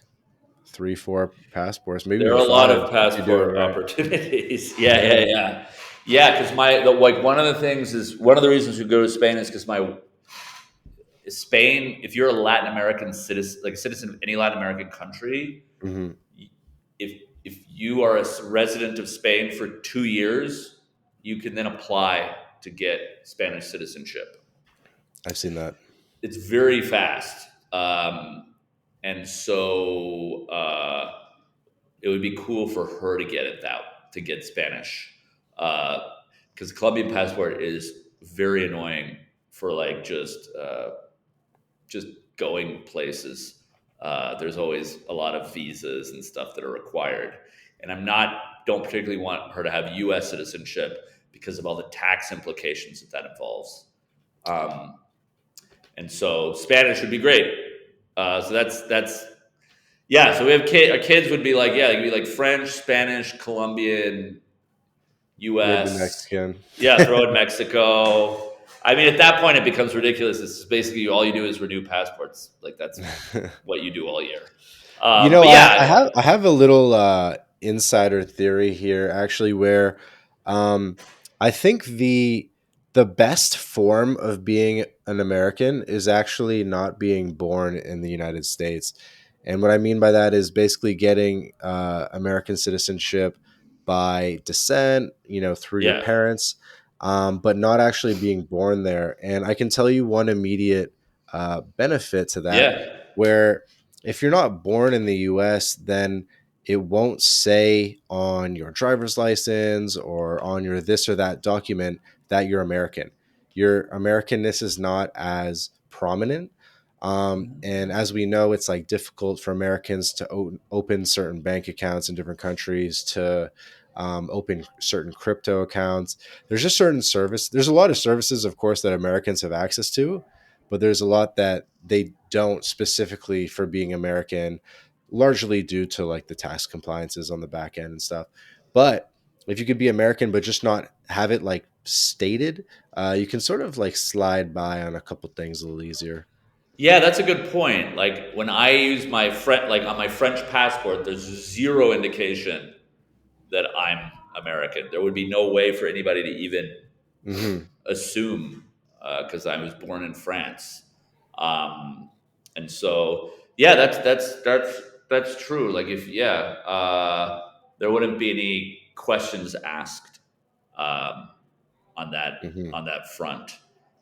3, 4 passports, maybe There are even a lot five of if you do it passport right. opportunities. Yeah, yeah, yeah, yeah. Because like one of the things is one of the reasons we go to Spain is because my Spain. If you're a Latin American citizen, like a citizen of any Latin American country, Hmm. if you are a resident of Spain for 2 years, you can then apply to get Spanish citizenship. I've seen that. It's very fast, and so it would be cool for her to get it that to get Spanish, because the Colombian passport is very annoying for like just going places. There's always a lot of visas and stuff that are required, and don't particularly want her to have U.S. citizenship because of all the tax implications that involves. Um, and so Spanish would be great. So that's yeah. So we have our kids would be like, yeah, it'd be like French, Spanish, Colombian, Maybe U.S. Mexican. Yeah, throw in Mexico. I mean, at that point, it becomes ridiculous. It's basically all you do is renew passports. Like that's what you do all year. But I yeah, have a little insider theory here, actually, where um, I think the best form of being an American is actually not being born in the United States. And what I mean by that is basically getting American citizenship by descent, through your yeah, parents, but not actually being born there. And I can tell you one immediate benefit to that, yeah, where if you're not born in the US, then it won't say on your driver's license or on your this or that document that you're American. Your Americanness is not as prominent. And as we know, it's like difficult for Americans to open certain bank accounts in different countries, to open certain crypto accounts. There's just certain service. There's a lot of services, of course, that Americans have access to, but there's a lot that they don't, specifically for being American. largely due to like the tax compliances on the back end and stuff. But if you could be American but just not have it like stated, you can sort of like slide by on a couple things a little easier. Yeah, that's a good point. Like when I use my like on my French passport, there's zero indication that I'm American. There would be no way for anybody to even Hmm. assume because I was born in France, um, and so yeah, that's true. Like if there wouldn't be any questions asked um, on Hmm. that front.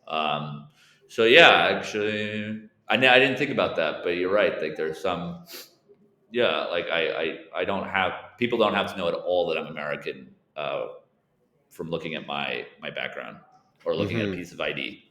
Um, so yeah, actually, I didn't think about that, but you're right. Like there's some like I don't have people don't have to know at all that I'm American from looking at my background or looking at a Hmm. piece of ID.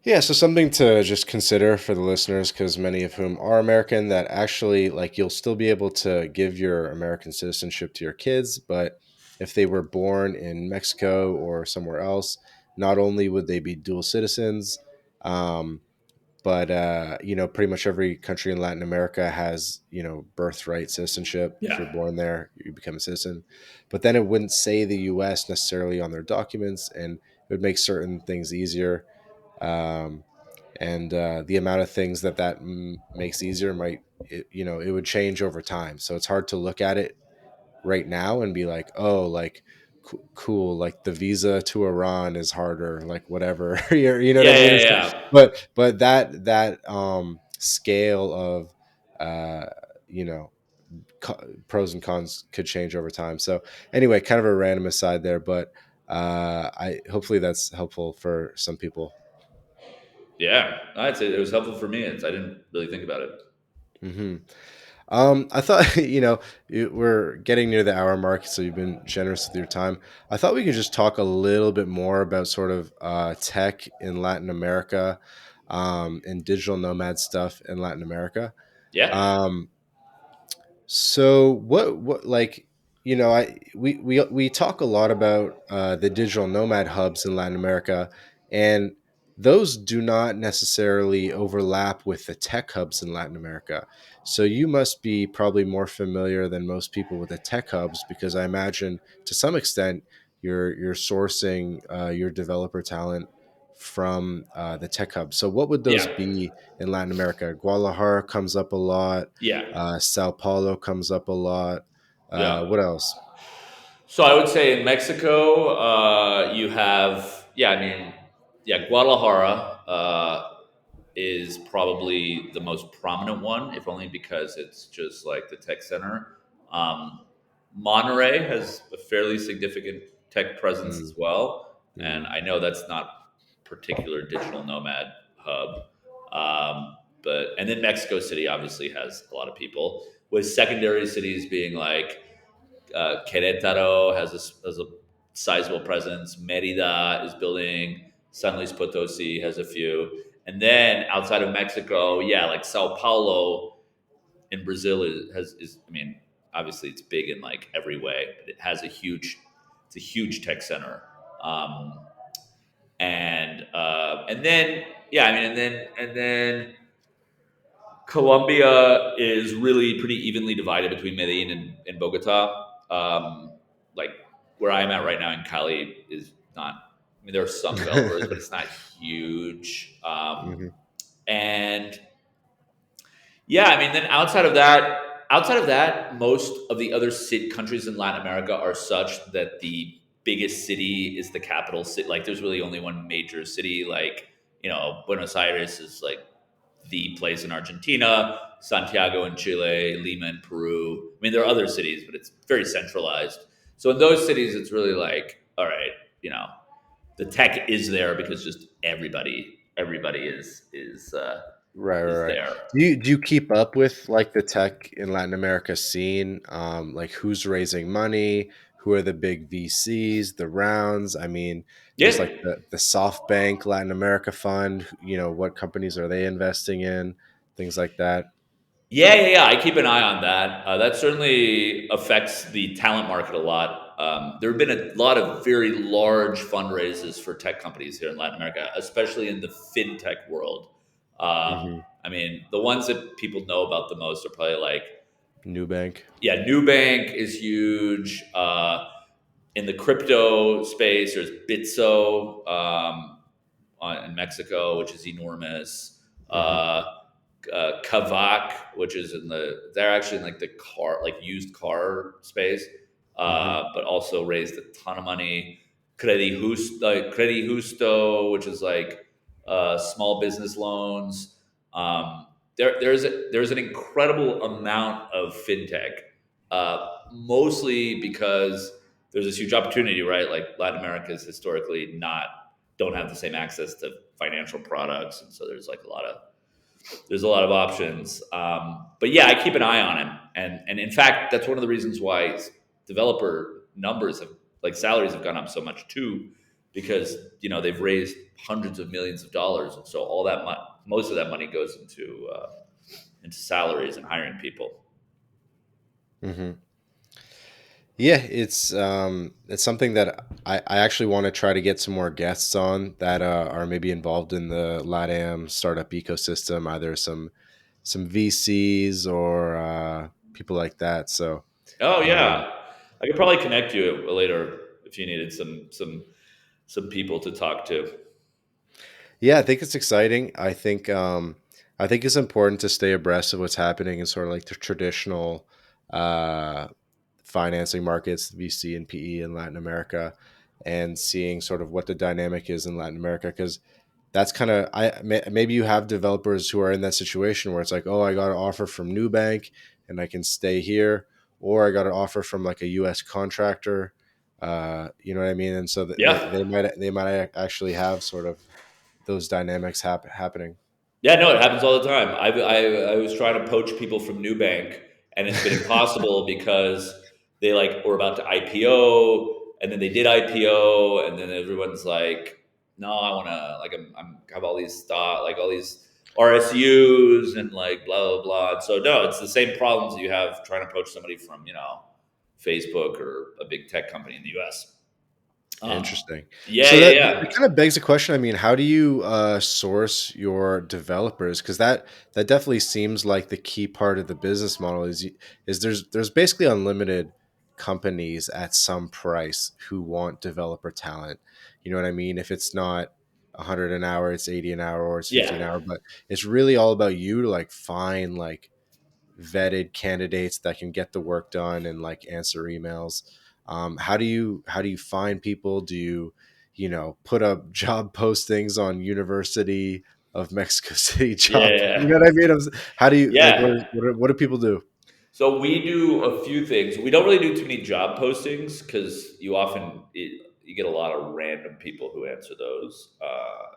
Yeah, so something to just consider for the listeners, because many of whom are American, that actually, like, you'll still be able to give your American citizenship to your kids, but if they were born in Mexico or somewhere else, not only would they be dual citizens, um, but pretty much every country in Latin America has birthright citizenship. If Yeah, you're born there, you become a citizen. But then it wouldn't say the U.S. necessarily on their documents, and it would make certain things easier. Um, and the amount of things that makes easier it would change over time. So it's hard to look at it right now and be like, oh, like cool, like the visa to Iran is harder, like whatever. You know what I yeah, mean? yeah, So, yeah, but that scale of uh you know pros and cons could change over time. So anyway, kind of a random aside there, but I hopefully that's helpful for some people. yeah. I'd say it was helpful for me. I didn't really think about it. Hmm. I thought, we're getting near the hour mark, so you've been generous with your time. I thought we could just talk a little bit more about sort of tech in Latin America, and digital nomad stuff in Latin America. Yeah, Um, so what like I we talk a lot about the digital nomad hubs in Latin America, and those do not necessarily overlap with the tech hubs in Latin America. So you must be probably more familiar than most people with the tech hubs, because I imagine to some extent you're sourcing your developer talent from the tech hubs. So what would those yeah, be in Latin America? Guadalajara comes up a lot. yeah, Sao Paulo comes up a lot. yeah. What else? So I would say in Mexico, you have I mean Guadalajara is probably the most prominent one, if only because it's just like the tech center. Um, Monterey has a fairly significant tech presence Mm, as well, and mm, I know that's not particular digital nomad hub. But and then Mexico City obviously has a lot of people, with secondary cities being like Querétaro has a sizable presence. Merida is building. San Luis Potosi has a few. And then outside of Mexico, yeah, like Sao Paulo in Brazil is I mean, obviously it's big in like every way, but it's a huge tech center. Um, and then yeah, I mean, and then Colombia is really pretty evenly divided between Medellin and Bogota. Like where I'm at right now in Cali is not. I mean, there are some developers, but it's not huge. mhm. And yeah, I mean, then outside of that, most of the other countries in Latin America are such that the biggest city is the capital city. Like, there's really only one major city. Like, Buenos Aires is like the place in Argentina, Santiago in Chile, Lima in Peru. I mean, there are other cities, but it's very centralized. So in those cities, it's really like, all right, the tech is there because just everybody Right, is right, right. there. Do you keep up with like the tech in Latin America scene? Like who's raising money? Who are the big VCs? The rounds? I mean, there's Yeah, like the SoftBank Latin America Fund. What companies are they investing in? Things like that. yeah. I keep an eye on that. That certainly affects the talent market a lot. There have been a lot of very large fundraisers for tech companies here in Latin America, especially in the fintech world. Hmm. I mean, the ones that people know about the most are probably like Nubank. Yeah, Nubank is huge. In the crypto space, there's Bitso in Mexico, which is enormous. Hmm. Uh, Kavak, which is they're actually in like the car, like used car space, Hmm. but also raised a ton of money. Credit Justo, which is like small business loans. Um, there's an incredible amount of fintech, mostly because there's this huge opportunity, right? Like Latin America is historically not don't have the same access to financial products, and so there's a lot of options. But yeah, I keep an eye on him, and in fact, that's one of the reasons why developer numbers have like salaries have gone up so much too, because they've raised hundreds of millions of dollars, and so all that most of that money goes into salaries and hiring people. Hmm. Yeah, it's something that I actually want to try to get some more guests on that are maybe involved in the LatAm startup ecosystem, either some VCs or people like that. So Oh um, yeah, I could probably connect you later if you needed some people to talk to. yeah, I think it's exciting. I think it's important to stay abreast of what's happening in sort of like the traditional uh, financing markets, VC and PE in Latin America, and seeing sort of what the dynamic is in Latin America. Because that's kind of maybe you have developers who are in that situation where it's like, oh, I got an offer from Nubank and I can stay here, or I got an offer from like a U.S. contractor. You know what I mean? And so Yeah, they might actually have sort of those dynamics happening. yeah, no, it happens all the time. I was trying to poach people from Nubank, and it's been impossible because they like were about to IPO, and then they did IPO, and then everyone's like, "No, I want to like I'm have all these stock, like all these RSUs, and like blah blah blah." And so no, it's the same problems that you have trying to poach somebody from Facebook or a big tech company in the U.S. Interesting. Yeah, So yeah, that yeah. kind of begs the question. I mean, how do you source your developers? Because that definitely seems like the key part of the business model is there's basically unlimited companies at some price who want developer talent. You know what I mean? If it's not 100 an hour, it's 80 an hour, or it's 50 an Yeah. hour. But it's really all about you to like find like vetted candidates that can get the work done and like answer emails. How do you find people? Do you put up job postings on University of Mexico City Yeah, job? You know yeah. what I mean? How do you like Yeah. what do people do? So we do a few things. We don't really do too many job postings because you get a lot of random people who answer those,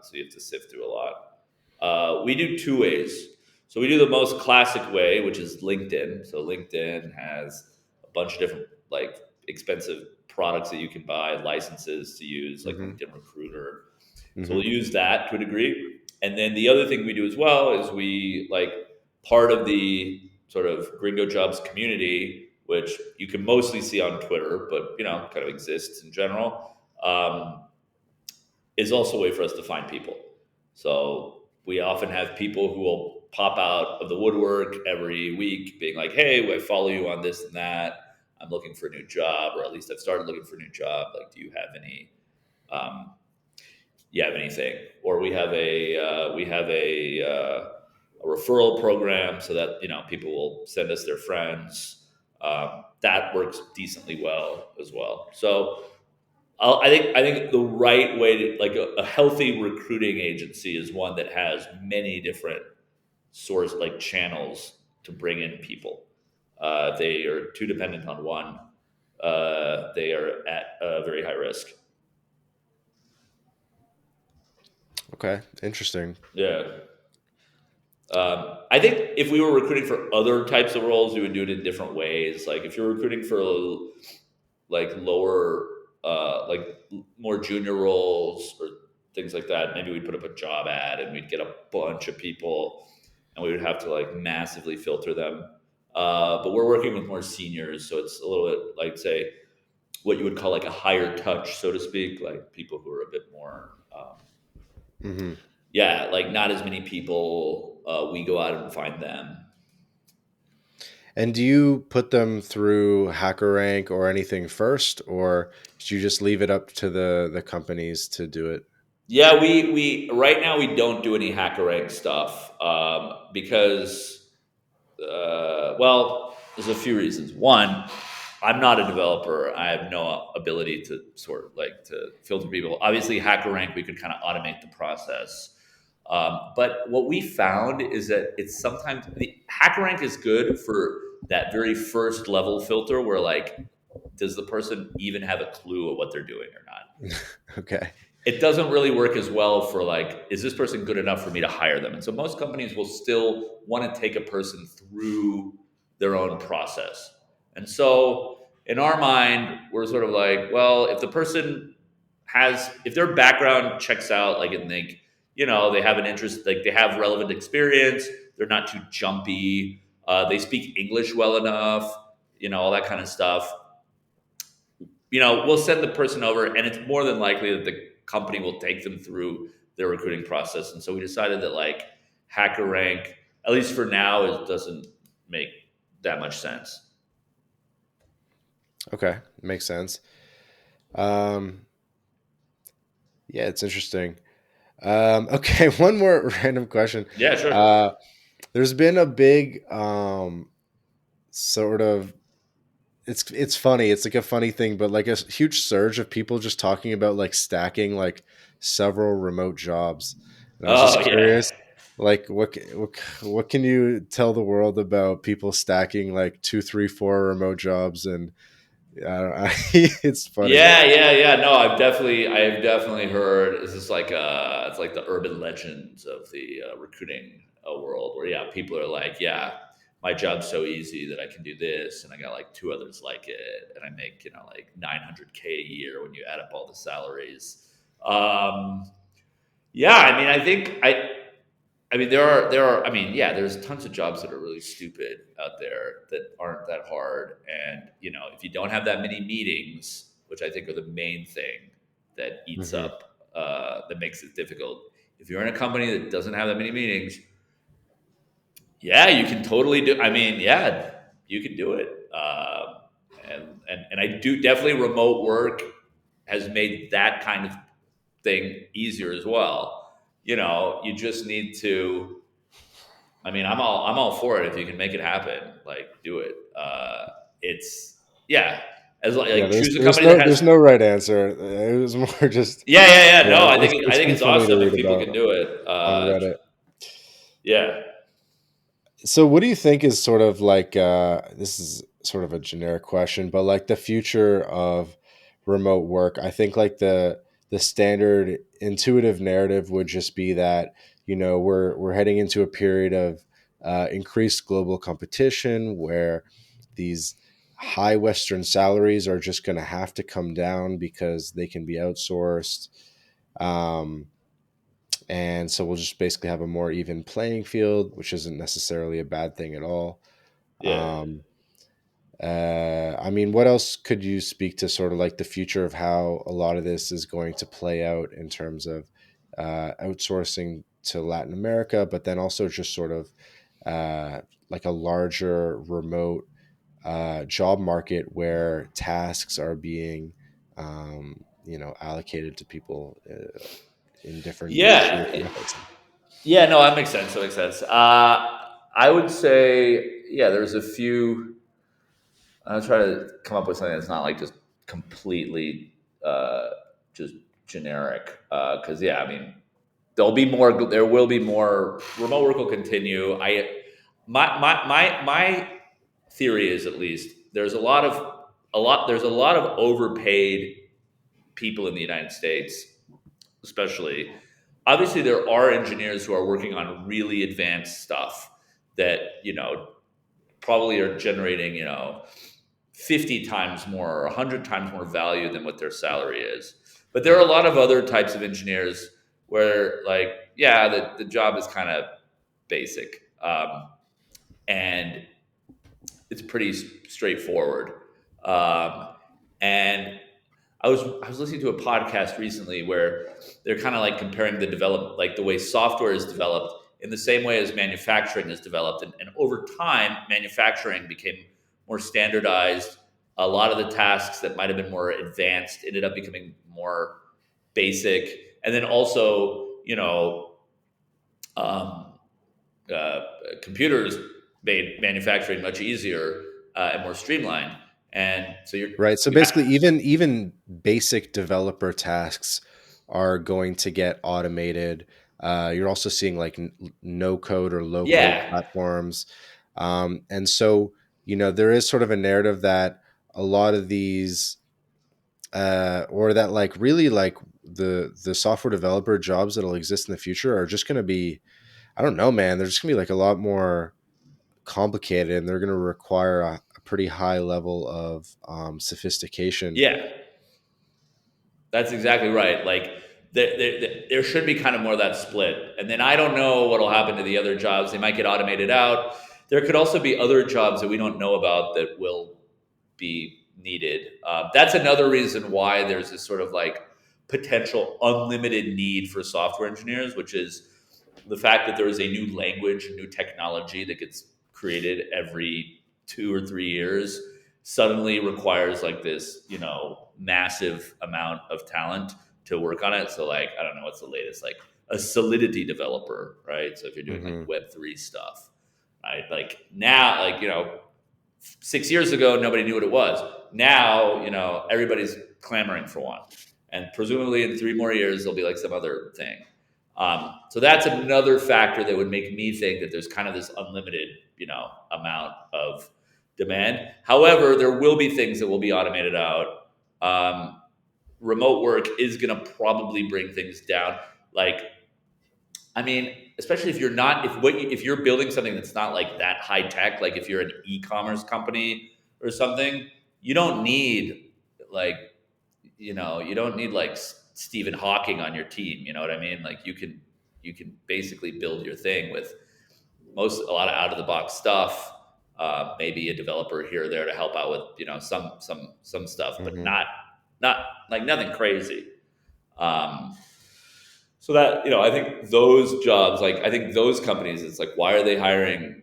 so you have to sift through a lot. We do two ways. So we do the most classic way, which is LinkedIn. So LinkedIn has a bunch of different like expensive products that you can buy, licenses to use, like Hmm. LinkedIn Recruiter. So Hmm. we'll use that to a degree. And then the other thing we do as well is we like part of the sort of Gringo Jobs community, which you can mostly see on Twitter, but kind of exists in general, is also a way for us to find people. So we often have people who will pop out of the woodwork every week, being like, "Hey, I follow you on this and that. I'm looking for a new job, or at least I've started looking for a new job. Like, do you have any?" Um, you have anything, or we have a referral program so that people will send us their friends. That works decently well as well. So I think the right way to like a healthy recruiting agency is one that has many different source like channels to bring in people. If they are too dependent on one, they are at a very high risk. Okay, interesting. Yeah. I think if we were recruiting for other types of roles, we would do it in different ways. Like if you're recruiting for like lower, like more junior roles or things like that, maybe we'd put up a job ad and we'd get a bunch of people, and we would have to like massively filter them. But we're working with more seniors, so it's a little bit like say what you would call like a higher touch, so to speak, like people who are a bit more. Hmm. Yeah, like not as many people. We go out and find them. And do you put them through HackerRank or anything first, or do you just leave it up to the companies to do it? Yeah, we right now we don't do any hacker rank stuff because well, there's a few reasons. One, I'm not a developer. I have no ability to sort of like to filter people. Obviously, HackerRank, we could kind of automate the process. But what we found is that it's sometimes the HackerRank is good for that very first level filter where like, does the person even have a clue of what they're doing or not? Okay. It doesn't really work as well for like, is this person good enough for me to hire them? And so most companies will still want to take a person through their own process. And so in our mind, we're sort of like, well, if the person has, if their background checks out, like, and they, you know, they have an interest, like they have relevant experience, they're not too jumpy, they speak English well enough, you know, all that kind of stuff, you know, we'll send the person over, and it's more than likely that the company will take them through their recruiting process. And so we decided that like hacker rank, at least for now, it doesn't make that much sense. Okay, makes sense. Um, yeah, it's interesting. Okay, one more random question. Yeah, sure. Uh, there's been a big sort of it's funny. It's like a funny thing, but like a huge surge of people just talking about like stacking like several remote jobs. And I was Oh just yeah, curious, like what can you tell the world about people stacking like two, three, four remote jobs? And it's funny. yeah. No, I've definitely heard. Is this like it's like the urban legends of the recruiting world, where yeah, people are like, yeah, my job's so easy that I can do this, and I got like two others like it, and I make, you know, like 900K a year when you add up all the salaries. Um, yeah, I mean, I mean, I mean, yeah, there's tons of jobs that are really stupid out there that aren't that hard. And, you know, if you don't have that many meetings, which I think are the main thing that eats Hmm. up, that makes it difficult. If you're in a company that doesn't have that many meetings, yeah, you can totally do, I mean, yeah, you can do it. And I do definitely remote work has made that kind of thing easier as well. You know, you just need to, I mean, I'm all for it if you can make it happen. Like, do it. It's yeah, as Yeah, like choose a company that has. there's no right answer. It was more just Yeah. yeah, No, I it's think been it's funny to awesome if read people can about do it. on Reddit. Yeah, So, what do you think is sort of like this is sort of a generic question, but like the future of remote work? I think like the standard intuitive narrative would just be that we're heading into a period of increased global competition where these high Western salaries are just going to have to come down because they can be outsourced. Um, and so we'll just basically have a more even playing field, which isn't necessarily a bad thing at all. yeah, Um, I mean, what else could you speak to sort of like the future of how a lot of this is going to play out in terms of outsourcing to Latin America, but then also just sort of like a larger remote job market where tasks are being, allocated to people in different through yeah, different methods. yeah. No, that makes sense. That makes sense. I would say, yeah, there's a few. I'll try to come up with something that's not like just completely uh, just generic. Because yeah, I mean, there'll be more. There will be more. Remote work will continue. My theory is, at least, there's a lot of overpaid people in the United States, especially. Obviously, there are engineers who are working on really advanced stuff that, you know, probably are generating, you know, 50 times more or 100 times more value than what their salary is. But there are a lot of other types of engineers where, like, yeah, the job is kind of basic, and it's pretty straightforward. Um, and I was listening to a podcast recently where they're kind of like comparing the develop, like the way software is developed in the same way as manufacturing has developed. And over time, manufacturing became more standardized. A lot of the tasks that might have been more advanced ended up becoming more basic. And then also, um, uh, computers made manufacturing much easier and more streamlined. And so Right. So you have, basically, even basic developer tasks are going to get automated. You're also seeing like no code or low code yeah, platforms, and so there is sort of a narrative that a lot of these, or that like really like the software developer jobs that'll exist in the future are just going to be, I don't know, man. They're just going to be like a lot more complicated, and they're going to require a pretty high level of sophistication. yeah. That's exactly right. Like there should be kind of more of that split. And then I don't know what will happen to the other jobs. They might get automated out. There could also be other jobs that we don't know about that will be needed. That's another reason why there's this sort of like potential unlimited need for software engineers, which is the fact that there is a new language, a new technology that gets created every 2 or 3 years suddenly requires like this, massive amount of talent to work on it. So like, I don't know what's the latest, like a Solidity developer, right? So if you're doing like Hmm. Web3 stuff, right? Like now, like, 6 years ago, nobody knew what it was. Now, everybody's clamoring for one. And presumably in 3 more years, there'll be like some other thing. So that's another factor that would make me think that there's kind of this unlimited, amount of demand. However, there will be things that will be automated out. Remote work is going to probably bring things down. Like, I mean, especially if you're not, if you're building something that's not like that high tech, like if you're an e-commerce company or something, you don't need like, you don't need like Stephen Hawking on your team. You know what I mean? Like you can basically build your thing with a lot of out of the box stuff. Maybe a developer here or there to help out with some stuff, but Hmm. not like nothing crazy. Um, so that I think those jobs, like I think those companies, it's like why are they hiring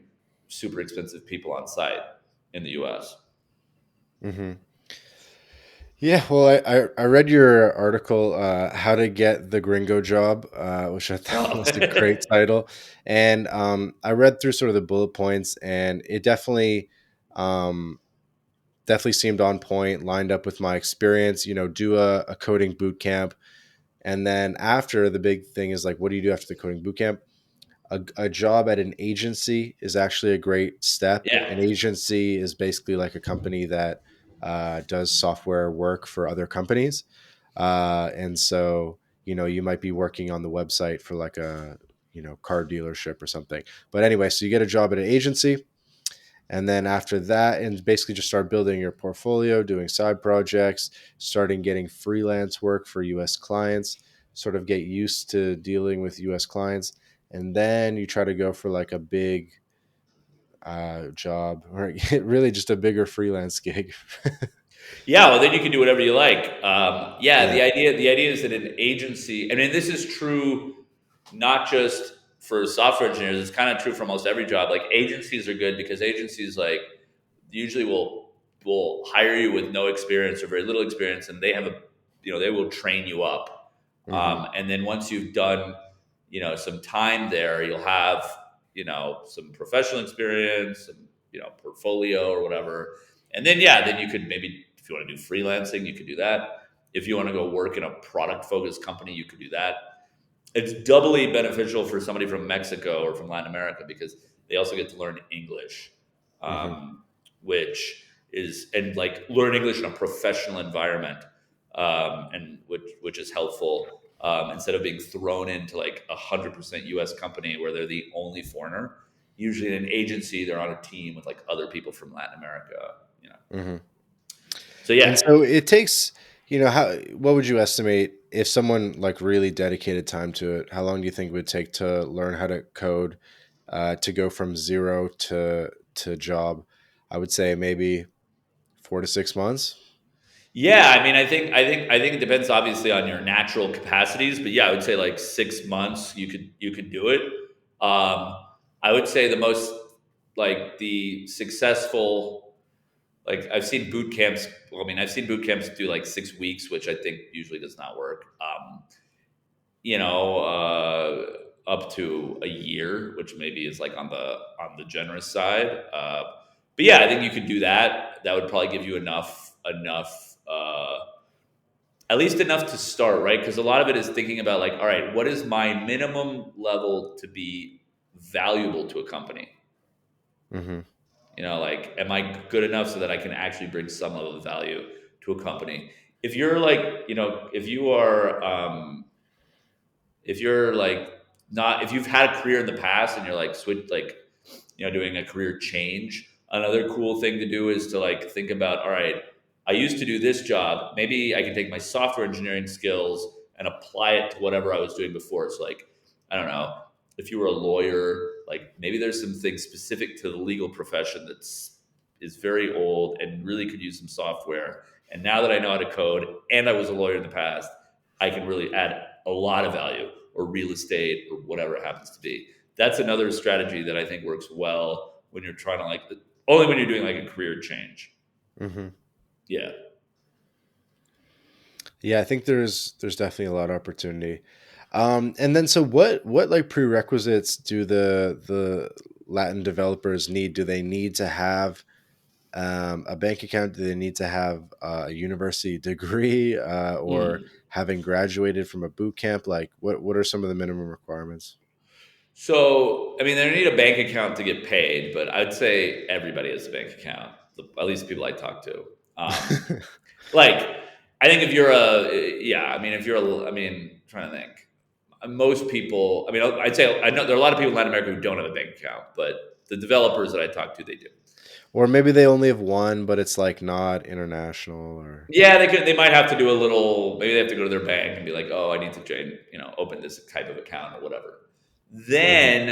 super expensive people on site in the U.S.? Hmm. Yeah, well, I read your article, "How to Get the Gringo Job," which I thought Oh, was a great title, and I read through sort of the bullet points, and it definitely seemed on point, lined up with my experience. Do a coding boot camp, and then after, the big thing is like, what do you do after the coding boot camp? A job at an agency is actually a great step. yeah, An agency is basically like a company that does software work for other companies. And so, you might be working on the website for like a, car dealership or something. But anyway, so you get a job at an agency. And then after that, and basically just start building your portfolio, doing side projects, starting getting freelance work for US clients, sort of get used to dealing with US clients. And then you try to go for like a big job, or really just a bigger freelance gig. yeah. Well, then you can do whatever you like. Yeah, Yeah. the idea is that an agency. I mean, this is true not just for software engineers. It's kind of true for almost every job. Like agencies are good because agencies like usually will hire you with no experience or very little experience, and they have they will train you up. Hmm. And then once you've done some time there, you'll have some professional experience, some portfolio or whatever, and then yeah, then you could maybe if you want to do freelancing, you could do that. If you want to go work in a product focused company, you could do that. It's doubly beneficial for somebody from Mexico or from Latin America because they also get to learn English, Hmm. um, which is and like learn English in a professional environment, and which is helpful instead of being thrown into like 100% U.S. company where they're the only foreigner. Usually, in an agency, they're on a team with like other people from Latin America. You know, Hmm. so And yeah, so it takes, what would you estimate if someone like really dedicated time to it? How long do you think it would take to learn how to code, to go from zero to job? I would say maybe 4 to 6 months. yeah, I mean, I think it depends obviously on your natural capacities, but yeah, I would say like 6 months you could do it. Um, I would say the most like the successful, like I've seen boot camps. Well, I mean, I've seen boot camps do like 6 weeks, which I think usually does not work. You know, up to a year, which maybe is like on the generous side. But yeah, I think you could do that. That would probably give you enough, at least enough to start, right? Because a lot of it is thinking about like, all right, what is my minimum level to be valuable to a company? Hmm. You know, like, am I good enough so that I can actually bring some level of value to a company? If you're like, you know, if you're like not, if you've had a career in the past and you're like switch, like, you know, doing a career change, another cool thing to do is to like think about, all right, I used to do this job, maybe I can take my software engineering skills and apply it to whatever I was doing before. So like, I don't know, if you were a lawyer, like maybe there's some things specific to the legal profession that's is very old and really could use some software. And now that I know how to code and I was a lawyer in the past, I can really add a lot of value, or real estate or whatever it happens to be. That's another strategy that I think works well when you're trying to like, only when you're doing like a career change. Hmm. Yeah. Yeah, I think there's definitely a lot of opportunity. And then so what like prerequisites do the Latin developers need? Do they need to have a bank account? Do they need to have a university degree or Mm. having graduated from a boot camp? Like what are some of the minimum requirements? So, I mean, they need a bank account to get paid, but I'd say everybody has a bank account, at least the people I talk to. Um, like, I think if you're yeah, I mean, if you're I mean, I'm trying to think. Most people, I mean, I'd say I know there are a lot of people in Latin America who don't have a bank account, but the developers that I talk to, they do. Or maybe they only have one, but it's like not international or Yeah, they could. They might have to do a little. Maybe they have to go to their bank and be like, "Oh, I need to join, you know, open this type of account or whatever." Mhm. Then,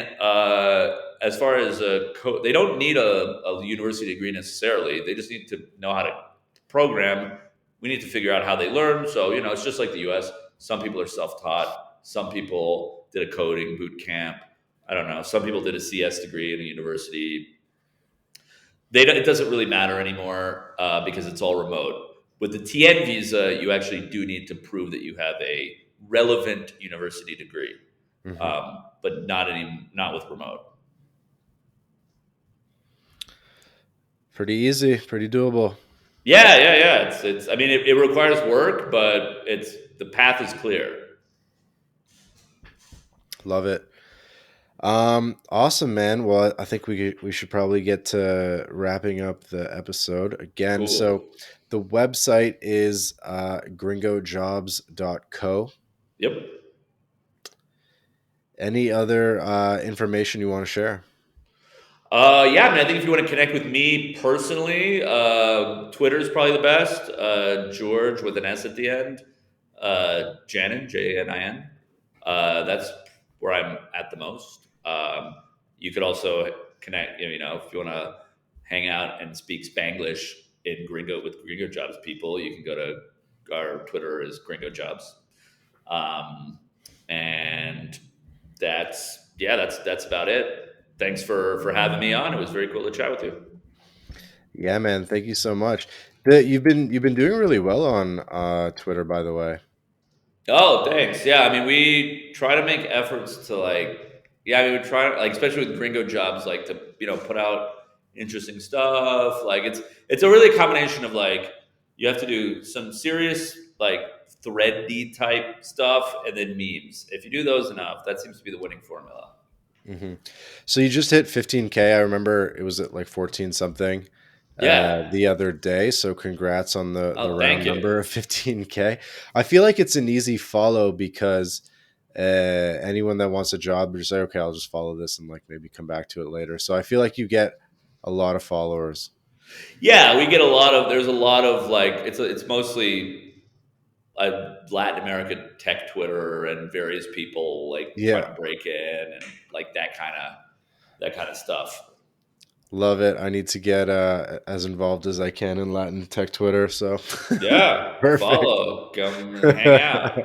as far as they don't need a university degree necessarily. They just need to know how to program. We need to figure out how they learn. So, you know, it's just like the U.S. Some people are self-taught. Some people did a coding boot camp. I don't know. Some people did a CS degree in a university. It doesn't really matter anymore because it's all remote. With the TN visa, you actually do need to prove that you have a relevant university degree, Mhm. but not with remote. Pretty easy, pretty doable. Yeah, yeah, yeah. It's. I mean, it requires work, but it's the path is clear. Love it. Awesome, man. Well, I think we should probably get to wrapping up the episode again. So Cool. the website is gringojobs.co. Yep. Any other information you want to share? Yeah, I mean, I think if you want to connect with me personally, Twitter is probably the best. George with an S at the end. Janin, Janin. That's where I'm at the most. You could also connect, you know, if you want to hang out and speak Spanglish in Gringo with Gringo Jobs people, you can go to our Twitter is Gringo Jobs. Um, and that's about it. Thanks for having me on. It was very cool to chat with you. Yeah, man. Thank you so much. You've been doing really well on Twitter, by the way. Oh, thanks. Yeah, I mean, we try to make efforts to like, yeah, I mean, we try like, especially with Gringo Jobs, like to put out interesting stuff. Like it's a really combination of like you have to do some serious like thready type stuff and then memes. If you do those enough, that seems to be the winning formula. Hmm. So you just hit 15K. I remember it was at like 14 something Yeah. the other day. So congrats on the Oh, thank round you. number of 15K. I feel like it's an easy follow because anyone that wants a job, just say, okay, I'll just follow this and like maybe come back to it later. So I feel like you get a lot of followers. Yeah, we get a lot of. There's a lot of like it's mostly Latin America tech Twitter and various people like trying Yeah, to break in and like that kind of stuff. love it. I need to get as involved as I can in Latin tech Twitter. So Yeah, perfect. follow, come hang out.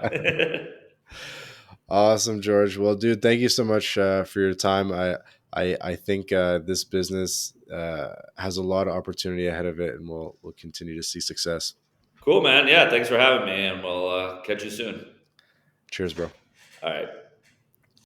Awesome, George. Well, dude, thank you so much for your time. I think this business has a lot of opportunity ahead of it, and we'll continue to see success. Cool, man. Yeah, thanks for having me, and we'll catch you soon. Cheers, bro. All right.